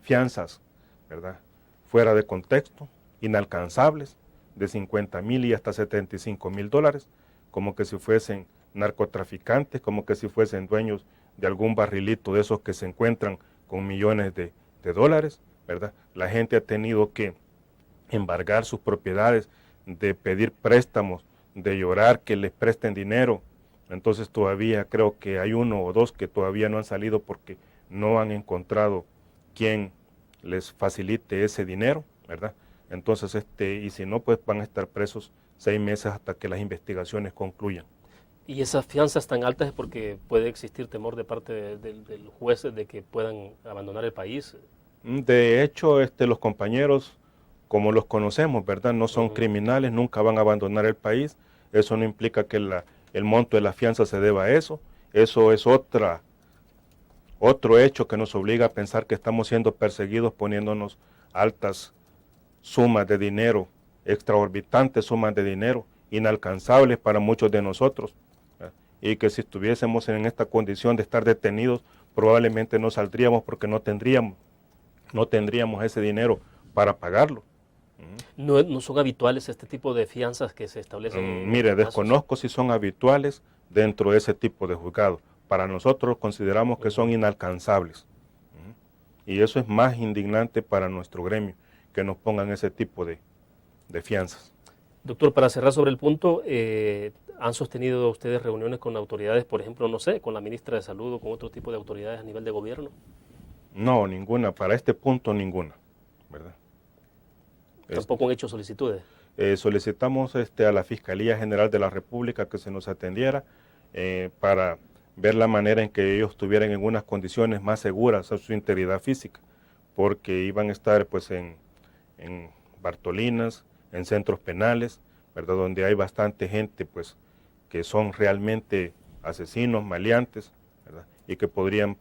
S2: fianzas, ¿verdad?, fuera de contexto, inalcanzables, de 50,000 y hasta 75,000 dólares, como que si fuesen narcotraficantes, como que si fuesen dueños de algún barrilito de esos que se encuentran con millones de dólares, ¿verdad? La gente ha tenido que embargar sus propiedades, de pedir préstamos, de llorar que les presten dinero. Entonces todavía creo que hay uno o dos que todavía no han salido porque no han encontrado quien les facilite ese dinero, ¿verdad? Entonces, y si no, pues van a estar presos 6 meses hasta que las investigaciones concluyan.
S1: ¿Y esas fianzas tan altas es porque puede existir temor de parte del juez de que puedan abandonar el país?
S2: De hecho, los compañeros, como los conocemos, ¿verdad?, no son criminales, nunca van a abandonar el país. Eso no implica que el monto de la fianza se deba a eso. Eso es otro hecho que nos obliga a pensar que estamos siendo perseguidos poniéndonos altas sumas de dinero, extraorbitantes sumas de dinero, inalcanzables para muchos de nosotros, ¿verdad? Y que si estuviésemos en esta condición de estar detenidos, probablemente no saldríamos porque no tendríamos ese dinero para pagarlo.
S1: ¿No son habituales este tipo de fianzas que se establecen?
S2: Mire, desconozco si son habituales dentro de ese tipo de juzgados. Para nosotros consideramos que son inalcanzables. Y eso es más indignante para nuestro gremio, que nos pongan ese tipo de fianzas.
S1: Doctor, para cerrar sobre el punto, ¿han sostenido ustedes reuniones con autoridades, por ejemplo, no sé, con la ministra de Salud o con otro tipo de autoridades a nivel de gobierno?
S2: No, ninguna. Para este punto, ninguna, ¿verdad?
S1: ¿Tampoco han hecho solicitudes?
S2: Solicitamos a la Fiscalía General de la República que se nos atendiera para ver la manera en que ellos estuvieran en unas condiciones más seguras a su integridad física, porque iban a estar pues en Bartolinas, en centros penales, ¿verdad?, donde hay bastante gente pues que son realmente asesinos, maleantes, ¿verdad?, y que podrían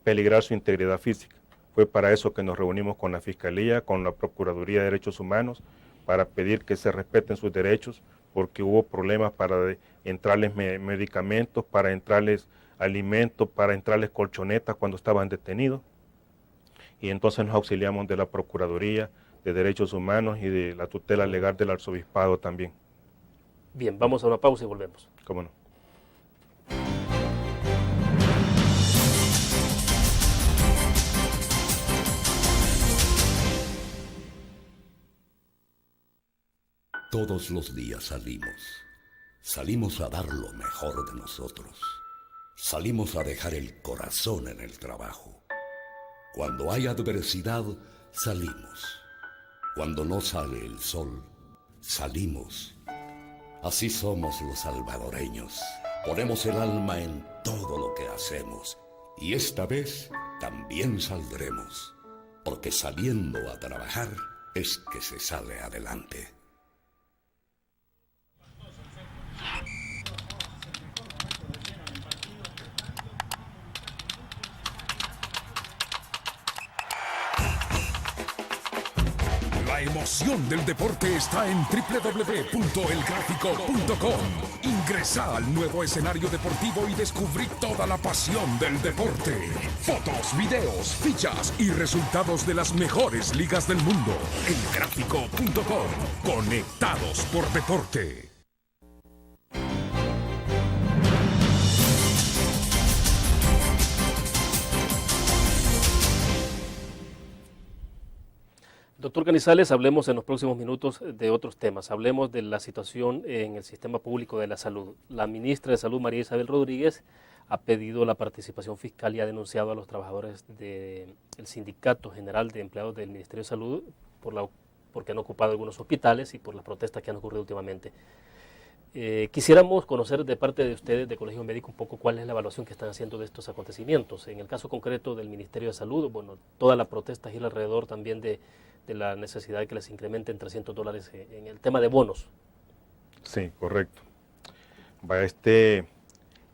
S2: peligrar su integridad física. Fue para eso que nos reunimos con la Fiscalía, con la Procuraduría de Derechos Humanos, para pedir que se respeten sus derechos, porque hubo problemas para entrarles medicamentos, para entrarles alimentos, para entrarles colchonetas cuando estaban detenidos. Y entonces nos auxiliamos de la Procuraduría de Derechos Humanos y de la tutela legal del Arzobispado también.
S1: Bien, vamos a una pausa y volvemos.
S2: ¿Cómo no?
S3: Todos los días salimos a dar lo mejor de nosotros. Salimos a dejar el corazón en el trabajo. Cuando hay adversidad, salimos. Cuando no sale el sol, salimos. Así somos los salvadoreños. Ponemos el alma en todo lo que hacemos. Y esta vez también saldremos. Porque saliendo a trabajar es que se sale adelante.
S6: La emoción del deporte está en www.elgráfico.com. Ingresa al nuevo escenario deportivo y descubrí toda la pasión del deporte. Fotos, videos, fichas y resultados de las mejores ligas del mundo. Elgráfico.com. Conectados por deporte.
S1: Doctor Canizales, hablemos en los próximos minutos de otros temas. Hablemos de la situación en el sistema público de la salud. La ministra de Salud, María Isabel Rodríguez, ha pedido la participación fiscal y ha denunciado a los trabajadores del Sindicato General de Empleados del Ministerio de Salud porque han ocupado algunos hospitales y por las protestas que han ocurrido últimamente. Quisiéramos conocer de parte de ustedes, de Colegio Médico, un poco cuál es la evaluación que están haciendo de estos acontecimientos. En el caso concreto del Ministerio de Salud, bueno, toda la protesta gira alrededor también de la necesidad de que les incrementen $300 en el tema de bonos.
S2: Sí, correcto.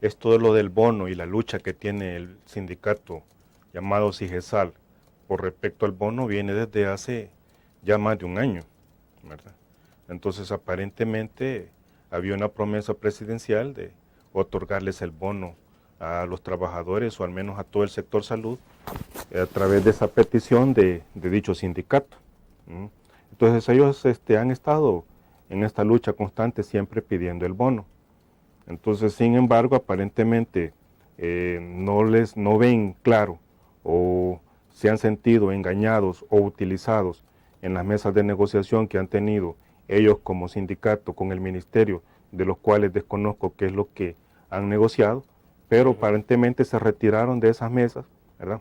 S2: Esto de lo del bono y la lucha que tiene el sindicato llamado CIGESAL por respecto al bono viene desde hace ya más de un año, ¿verdad? Entonces aparentemente había una promesa presidencial de otorgarles el bono a los trabajadores o al menos a todo el sector salud a través de esa petición de dicho sindicato. Entonces ellos han estado en esta lucha constante siempre pidiendo el bono. Entonces, sin embargo, aparentemente no ven claro o se han sentido engañados o utilizados en las mesas de negociación que han tenido ellos como sindicato con el ministerio, de los cuales desconozco qué es lo que han negociado, pero aparentemente se retiraron de esas mesas, ¿verdad?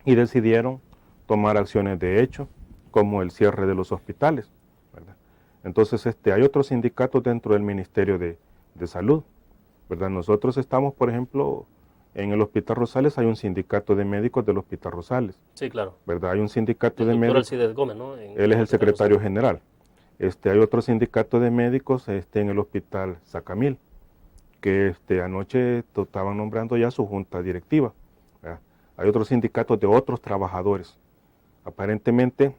S2: Y decidieron tomar acciones de hecho, como el cierre de los hospitales, ¿verdad? Entonces, hay otros sindicatos dentro del Ministerio de Salud, ¿verdad? Nosotros estamos, por ejemplo, en el Hospital Rosales hay un sindicato de médicos del Hospital Rosales.
S1: Sí, claro.
S2: ¿Verdad? Hay un sindicato
S1: el
S2: de médicos.
S1: Alcides Gómez, ¿no?
S2: Él es el secretario general. Hay otro sindicato de médicos en el Hospital Sacamil, que anoche estaban nombrando ya su junta directiva, ¿verdad? Hay otros sindicatos de otros trabajadores. Aparentemente,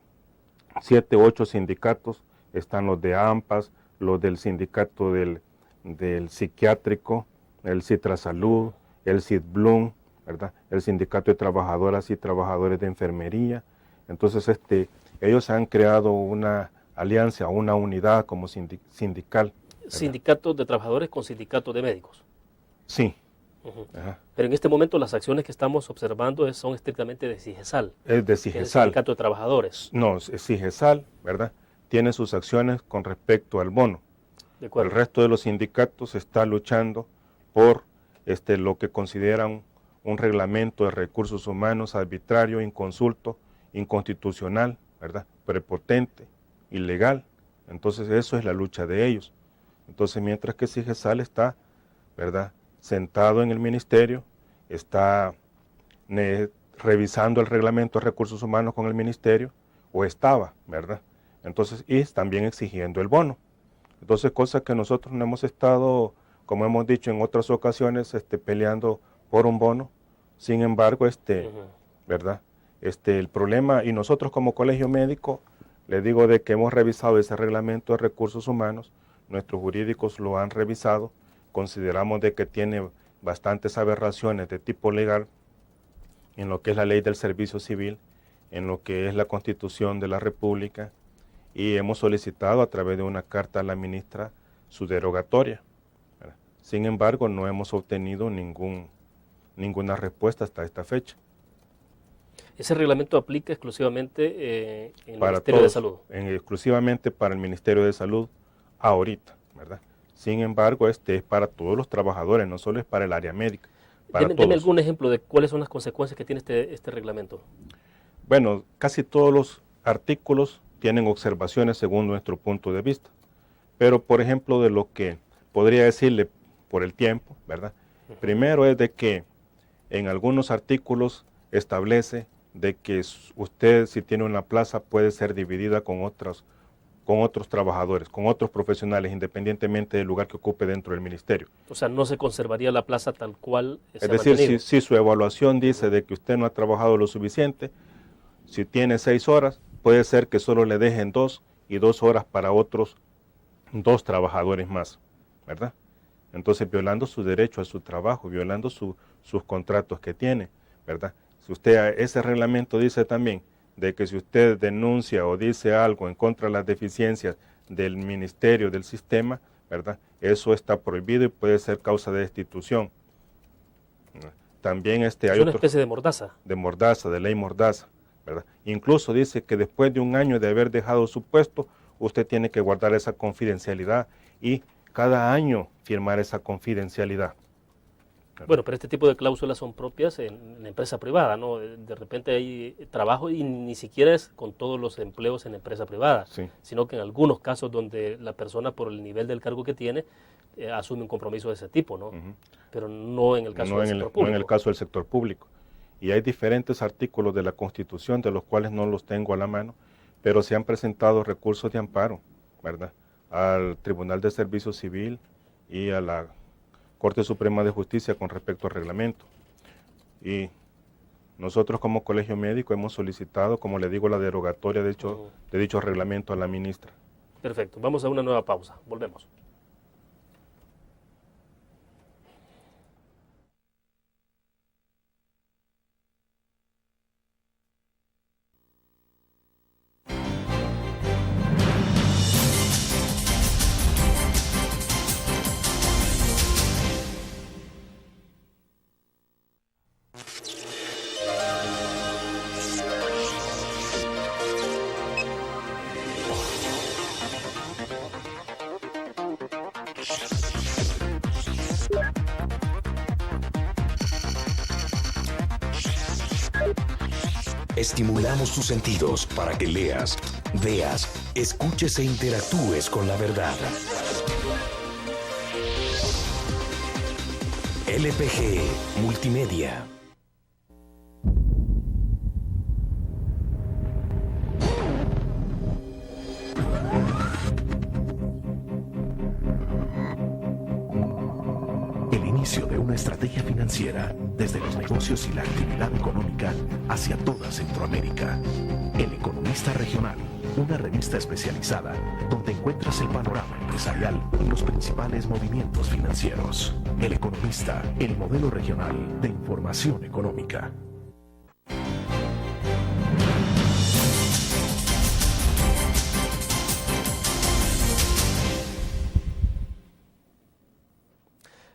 S2: 7 u 8 sindicatos, están los de AMPAS, los del sindicato del psiquiátrico, el Citrasalud, el CIDBLUM, ¿verdad? El sindicato de trabajadoras y trabajadores de enfermería. Entonces, ellos han creado una alianza, una unidad como sindical, ¿verdad?
S1: Sindicatos de trabajadores con sindicatos de médicos.
S2: Sí.
S1: Pero en este momento las acciones que estamos observando son estrictamente de CIGESAL.
S2: Es de CIGESAL.
S1: El sindicato de trabajadores.
S2: No, CIGESAL, ¿verdad? Tiene sus acciones con respecto al bono.
S1: De acuerdo.
S2: El resto de los sindicatos está luchando por lo que consideran un reglamento de recursos humanos arbitrario, inconsulto, inconstitucional, ¿verdad? Prepotente, ilegal. Entonces eso es la lucha de ellos. Entonces mientras que CIGESAL está, ¿verdad?, sentado en el ministerio, está revisando el reglamento de recursos humanos con el ministerio, o estaba, ¿verdad? Entonces, y también exigiendo el bono. Entonces, cosas que nosotros no hemos estado, como hemos dicho en otras ocasiones, peleando por un bono. Sin embargo, ¿verdad? El problema, y nosotros como colegio médico, les digo de que hemos revisado ese reglamento de recursos humanos, nuestros jurídicos lo han revisado, consideramos de que tiene bastantes aberraciones de tipo legal en lo que es la ley del servicio civil, en lo que es la Constitución de la República, y hemos solicitado a través de una carta a la ministra su derogatoria. Sin embargo, no hemos obtenido ninguna respuesta hasta esta fecha.
S1: ¿Ese reglamento aplica exclusivamente en el
S2: Para
S1: Ministerio
S2: todos,
S1: de Salud?
S2: Exclusivamente para el Ministerio de Salud ahorita, ¿verdad? Sin embargo, es para todos los trabajadores, no solo es para el área médica.
S1: Deme algún ejemplo de cuáles son las consecuencias que tiene este reglamento.
S2: Bueno, casi todos los artículos tienen observaciones según nuestro punto de vista. Pero, por ejemplo, de lo que podría decirle por el tiempo, ¿verdad? Primero es de que en algunos artículos establece de que usted, si tiene una plaza, puede ser dividida con otros trabajadores, con otros profesionales, independientemente del lugar que ocupe dentro del ministerio.
S1: O sea, no se conservaría la plaza tal cual
S2: es decir, si su evaluación dice de que usted no ha trabajado lo suficiente, si tiene 6 horas, puede ser que solo le dejen 2 y 2 horas para otros 2 trabajadores más, ¿verdad? Entonces, violando su derecho a su trabajo, violando sus contratos que tiene, ¿verdad? Si usted, ese reglamento dice también de que si usted denuncia o dice algo en contra de las deficiencias del ministerio, del sistema, ¿verdad? Eso está prohibido y puede ser causa de destitución. También
S1: hay una especie de mordaza.
S2: De mordaza, de ley mordaza, ¿verdad? Incluso dice que después de un año de haber dejado su puesto, usted tiene que guardar esa confidencialidad y cada año firmar esa confidencialidad.
S1: Bueno, pero este tipo de cláusulas son propias en la empresa privada, ¿no? De repente hay trabajo y ni siquiera es con todos los empleos en la empresa privada,
S2: sí,
S1: sino que en algunos casos donde la persona por el nivel del cargo que tiene asume un compromiso de ese tipo, ¿no? Pero no en el caso del sector público.
S2: No en el caso del sector público. Y hay diferentes artículos de la Constitución de los cuales no los tengo a la mano, pero se han presentado recursos de amparo, ¿verdad?, al Tribunal de Servicio Civil y a la Corte Suprema de Justicia con respecto al reglamento. Y nosotros como colegio médico hemos solicitado, como le digo, la derogatoria de dicho reglamento a la ministra.
S1: Perfecto, vamos a una nueva pausa, volvemos.
S8: Estimulamos tus sentidos para que leas, veas, escuches e interactúes con la verdad. LPG Multimedia. El inicio de una estrategia financiera desde los negocios y la actividad económica hacia toda Centroamérica. El Economista Regional, una revista especializada donde encuentras el panorama empresarial y los principales movimientos financieros. El Economista, el modelo regional de información económica.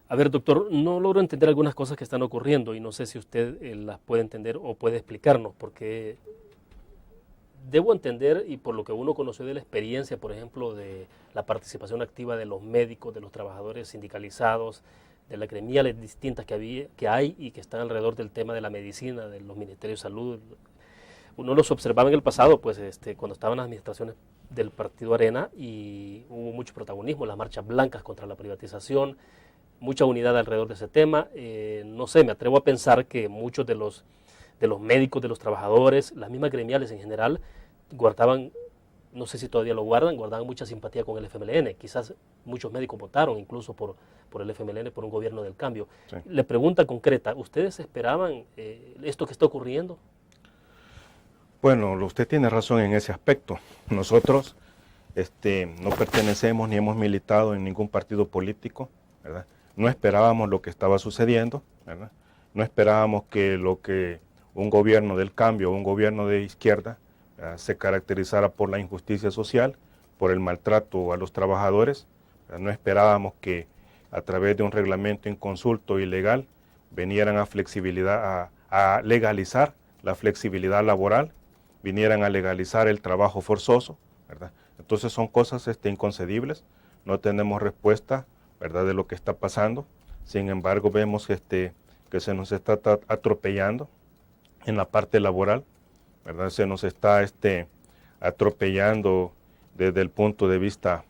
S1: A ver, doctor, no logro entender algunas cosas que están ocurriendo y no sé si usted las puede entender o puede explicarnos, porque debo entender, y por lo que uno conoció de la experiencia, por ejemplo, de la participación activa de los médicos, de los trabajadores sindicalizados, de las gremiales distintas que hay y que están alrededor del tema de la medicina, de los ministerios de salud. Uno los observaba en el pasado, pues cuando estaban las administraciones del Partido Arena y hubo mucho protagonismo, las marchas blancas contra la privatización, mucha unidad alrededor de ese tema. No sé, me atrevo a pensar que muchos de los médicos, de los trabajadores, las mismas gremiales en general, guardaban, no sé si todavía lo guardaban mucha simpatía con el FMLN. Quizás muchos médicos votaron incluso por el FMLN, por un gobierno del cambio. Sí. Le pregunta concreta, ¿ustedes esperaban esto que está ocurriendo?
S2: Bueno, usted tiene razón en ese aspecto. Nosotros no pertenecemos ni hemos militado en ningún partido político, ¿verdad? No esperábamos lo que estaba sucediendo, ¿verdad? No esperábamos que lo que un gobierno del cambio, un gobierno de izquierda, se caracterizara por la injusticia social, por el maltrato a los trabajadores. No esperábamos que a través de un reglamento inconsulto y ilegal vinieran a legalizar la flexibilidad laboral, vinieran a legalizar el trabajo forzoso, ¿verdad? Entonces son cosas inconcebibles, no tenemos respuesta, ¿verdad?, de lo que está pasando. Sin embargo, vemos que se nos está atropellando en la parte laboral, ¿verdad? Se nos está atropellando desde el punto de vista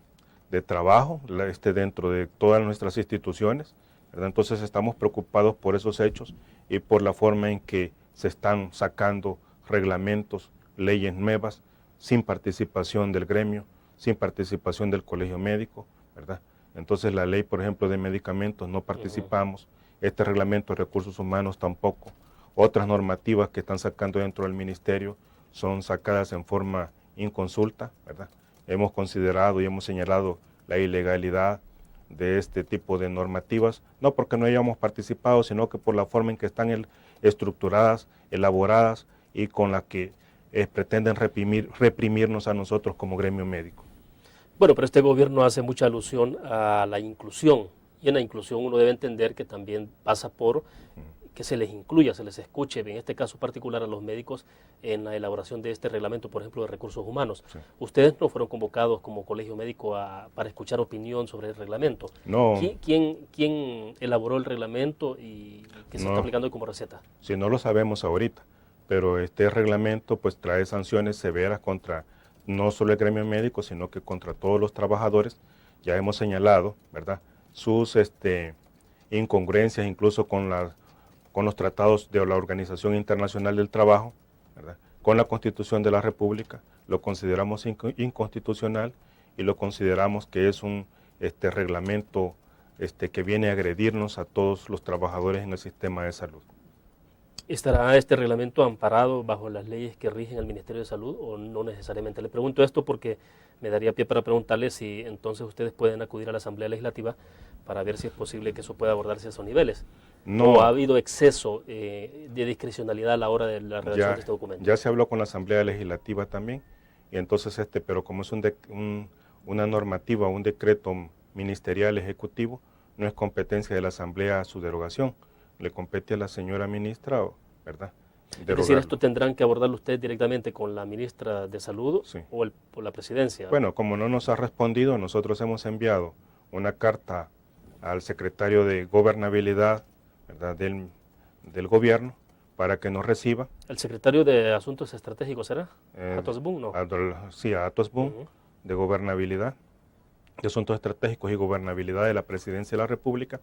S2: de trabajo, dentro de todas nuestras instituciones, ¿verdad? Entonces estamos preocupados por esos hechos y por la forma en que se están sacando reglamentos, leyes nuevas, sin participación del gremio, sin participación del colegio médico, ¿verdad? Entonces la ley, por ejemplo, de medicamentos no participamos, este reglamento de recursos humanos tampoco, otras normativas que están sacando dentro del ministerio son sacadas en forma inconsulta, ¿verdad? Hemos considerado y hemos señalado la ilegalidad de este tipo de normativas, no porque no hayamos participado, sino que por la forma en que están estructuradas, elaboradas y con la que pretenden reprimirnos a nosotros como gremio médico.
S1: Bueno, pero este gobierno hace mucha alusión a la inclusión, y en la inclusión uno debe entender que también pasa por que se les incluya, se les escuche, en este caso particular a los médicos, en la elaboración de este reglamento, por ejemplo, de recursos humanos. Sí. ¿Ustedes no fueron convocados como colegio médico para escuchar opinión sobre el reglamento?
S2: No.
S1: ¿Quién elaboró el reglamento y que se está aplicando como receta?
S2: Si no lo sabemos ahorita, pero este reglamento pues trae sanciones severas contra no solo el gremio médico, sino que contra todos los trabajadores. Ya hemos señalado, ¿verdad?, sus incongruencias incluso con los tratados de la Organización Internacional del Trabajo, ¿verdad?, con la Constitución de la República. Lo consideramos inconstitucional y lo consideramos que es un reglamento que viene a agredirnos a todos los trabajadores en el sistema de salud.
S1: ¿Estará este reglamento amparado bajo las leyes que rigen al Ministerio de Salud o no necesariamente? Le pregunto esto porque me daría pie para preguntarle si entonces ustedes pueden acudir a la Asamblea Legislativa para ver si es posible que eso pueda abordarse a esos niveles. No. ¿O ha habido exceso de discrecionalidad a la hora de la redacción de este documento?
S2: Ya se habló con la Asamblea Legislativa también, y entonces pero como es una normativa, un decreto ministerial ejecutivo, no es competencia de la Asamblea su derogación. Le compete a la señora ministra, ¿verdad?,
S1: derogarlo. Es decir, ¿esto tendrán que abordarlo ustedes directamente con la ministra de Salud, sí, o por la presidencia?
S2: Bueno, como no nos ha respondido, nosotros hemos enviado una carta al secretario de Gobernabilidad, ¿verdad?, del gobierno, para que nos reciba.
S1: ¿El secretario de Asuntos Estratégicos será? ¿Atos Boone? No.
S2: Sí, a Atos Boone, de Gobernabilidad, de Asuntos Estratégicos y Gobernabilidad de la Presidencia de la República,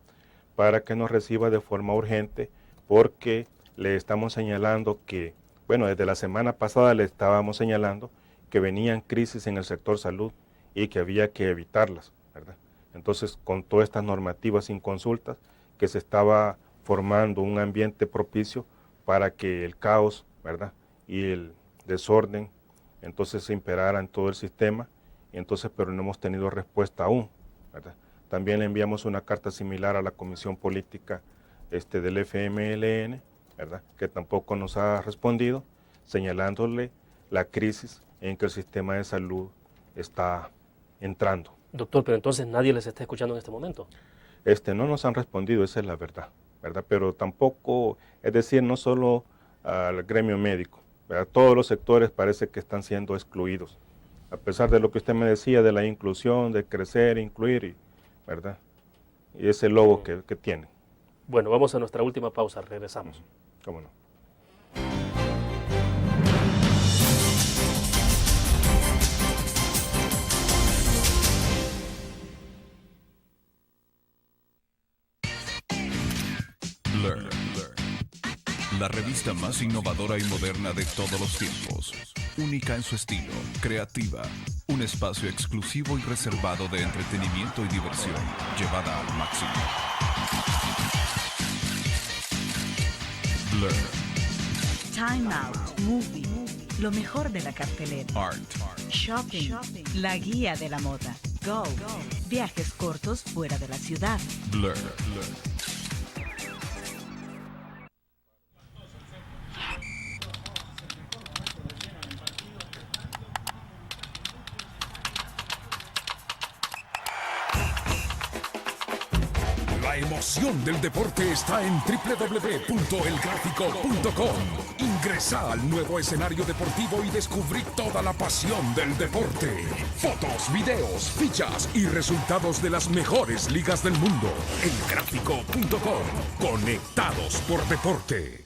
S2: para que nos reciba de forma urgente, porque le estamos señalando que, bueno, desde la semana pasada le estábamos señalando que venían crisis en el sector salud y que había que evitarlas, ¿verdad? Entonces, con todas estas normativas sin consultas, que se estaba formando un ambiente propicio para que el caos, ¿verdad?, y el desorden entonces se imperara en todo el sistema, y entonces, pero no hemos tenido respuesta aún, ¿verdad? También le enviamos una carta similar a la Comisión Política del FMLN, ¿verdad?, que tampoco nos ha respondido, señalándole la crisis en que el sistema de salud está entrando.
S1: Doctor, pero entonces nadie les está escuchando en este momento.
S2: No nos han respondido, esa es la verdad, ¿verdad? Pero tampoco, es decir, no solo al gremio médico, ¿verdad? Todos los sectores parece que están siendo excluidos, a pesar de lo que usted me decía de la inclusión, de crecer, incluir, ¿verdad? Y ese logo que tienen.
S1: Bueno, vamos a nuestra última pausa, regresamos.
S2: ¿Cómo no?
S4: Learn. La revista más innovadora y moderna de todos los tiempos. Única en su estilo, creativa. Un espacio exclusivo y reservado de entretenimiento y diversión, llevada al máximo. Learn.
S5: Time Out, Movie, lo mejor de la cartelera.
S4: Art.
S5: Shopping, la guía de la moda. Go, viajes cortos fuera de la ciudad.
S4: Blur.
S6: La emoción del deporte está en www.elgráfico.com. Ingresa al nuevo escenario deportivo y descubrí toda la pasión del deporte. Fotos, videos, fichas y resultados de las mejores ligas del mundo. Elgráfico.com. Conectados por deporte.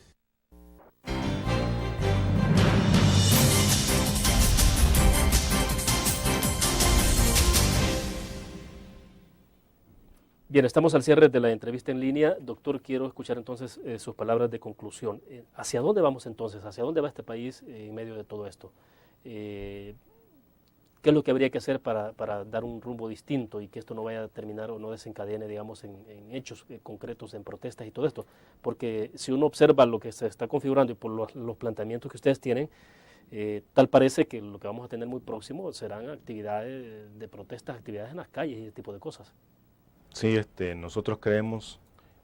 S1: Bien, estamos al cierre de la entrevista en línea. Doctor, quiero escuchar entonces sus palabras de conclusión. ¿Hacia dónde vamos entonces? ¿Hacia dónde va este país en medio de todo esto? ¿Qué es lo que habría que hacer para dar un rumbo distinto y que esto no vaya a terminar o no desencadene, digamos, en hechos concretos, en protestas y todo esto? Porque si uno observa lo que se está configurando y por los planteamientos que ustedes tienen, tal parece que lo que vamos a tener muy próximo serán actividades de protestas, actividades en las calles y ese tipo de cosas.
S2: Sí, nosotros creemos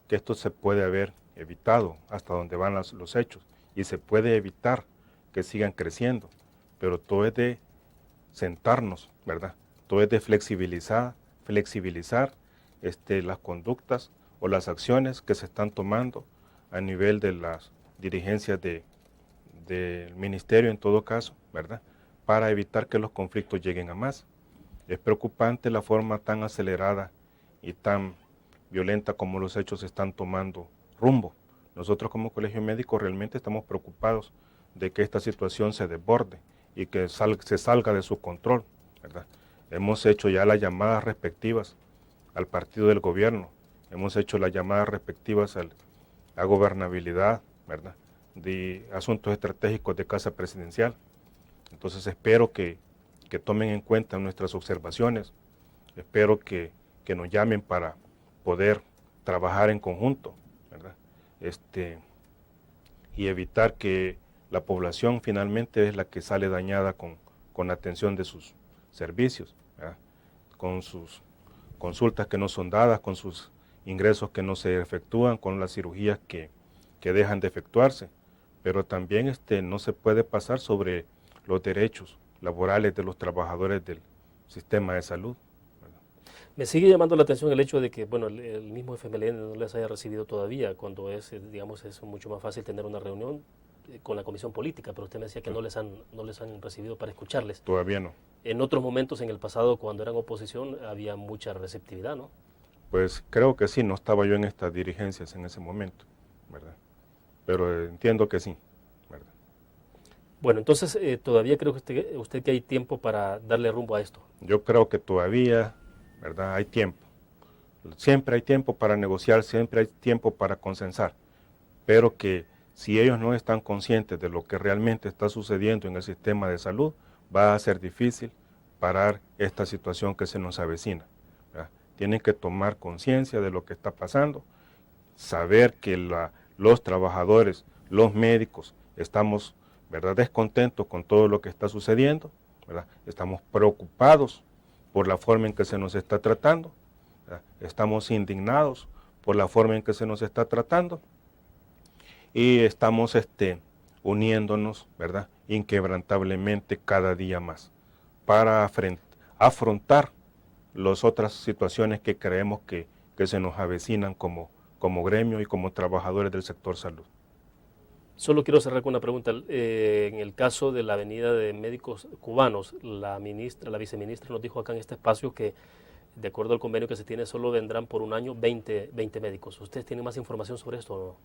S2: que esto se puede haber evitado hasta donde van los hechos y se puede evitar que sigan creciendo, pero todo es de sentarnos, ¿verdad? Todo es de flexibilizar las conductas o las acciones que se están tomando a nivel de las dirigencias del ministerio en todo caso, ¿verdad? Para evitar que los conflictos lleguen a más. Es preocupante la forma tan acelerada y tan violenta como los hechos están tomando rumbo. Nosotros como Colegio Médico realmente estamos preocupados de que esta situación se desborde y que se salga de su control, ¿verdad? Hemos hecho ya las llamadas respectivas al partido del gobierno, hemos hecho las llamadas respectivas a gobernabilidad, ¿verdad?, de asuntos estratégicos de Casa Presidencial. Entonces espero que tomen en cuenta nuestras observaciones, espero que nos llamen para poder trabajar en conjunto, ¿verdad? Y evitar que la población finalmente es la que sale dañada con la atención de sus servicios, ¿verdad? Con sus consultas que no son dadas, con sus ingresos que no se efectúan, con las cirugías que dejan de efectuarse. Pero también no se puede pasar sobre los derechos laborales de los trabajadores del sistema de salud.
S1: Me sigue llamando la atención el hecho de que, bueno, el mismo FMLN no les haya recibido todavía, cuando digamos, es mucho más fácil tener una reunión con la comisión política, pero usted me decía que no les han recibido para escucharles.
S2: Todavía no.
S1: En otros momentos en el pasado, cuando eran oposición, había mucha receptividad, ¿no?
S2: Pues creo que sí, no estaba yo en estas dirigencias en ese momento, ¿verdad? pero entiendo que sí, ¿verdad?
S1: Bueno, entonces todavía creo que usted que hay tiempo para darle rumbo a esto.
S2: Yo creo que todavía, ¿verdad? Hay tiempo. Siempre hay tiempo para negociar, siempre hay tiempo para consensar, pero que si ellos no están conscientes de lo que realmente está sucediendo en el sistema de salud, va a ser difícil parar esta situación que se nos avecina, ¿verdad? Tienen que tomar conciencia de lo que está pasando, saber que los trabajadores, los médicos, estamos, ¿verdad?, descontentos con todo lo que está sucediendo, ¿verdad? Estamos preocupados por la forma en que se nos está tratando, ¿verdad? Estamos indignados por la forma en que se nos está tratando y estamos uniéndonos, ¿verdad?, inquebrantablemente cada día más para afrontar las otras situaciones que creemos que se nos avecinan como gremio y como trabajadores del sector salud.
S1: Solo quiero cerrar con una pregunta. En el caso de la venida de médicos cubanos, la viceministra nos dijo acá en este espacio que de acuerdo al convenio que se tiene solo vendrán por un año 20 médicos. ¿Ustedes tienen más información sobre esto o no?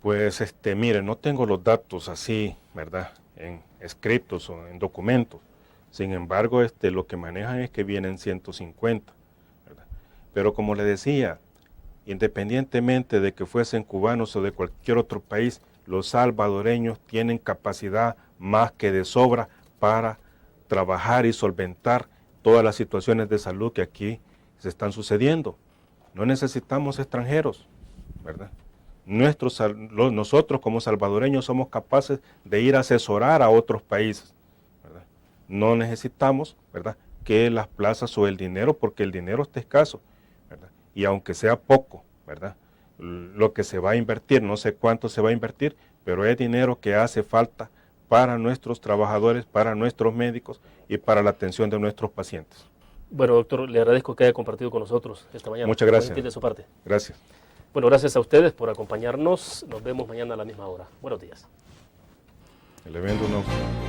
S2: Pues mire, no tengo los datos así, ¿verdad?, en escritos o en documentos. Sin embargo, lo que manejan es que vienen 150, ¿verdad? Pero como le decía, independientemente de que fuesen cubanos o de cualquier otro país, los salvadoreños tienen capacidad más que de sobra para trabajar y solventar todas las situaciones de salud que aquí se están sucediendo. No necesitamos extranjeros, ¿verdad? Nosotros como salvadoreños somos capaces de ir a asesorar a otros países, ¿verdad? No necesitamos, ¿verdad?, que las plazas o el dinero, porque el dinero está escaso, ¿verdad? Y aunque sea poco, ¿verdad?, lo que se va a invertir, no sé cuánto se va a invertir, pero es dinero que hace falta para nuestros trabajadores, para nuestros médicos y para la atención de nuestros pacientes.
S1: Bueno, doctor, le agradezco que haya compartido con nosotros esta mañana.
S2: Muchas gracias.
S1: De su parte.
S2: Gracias.
S1: Bueno, gracias a ustedes por acompañarnos. Nos vemos mañana a la misma hora. Buenos días.
S2: Le vendo una...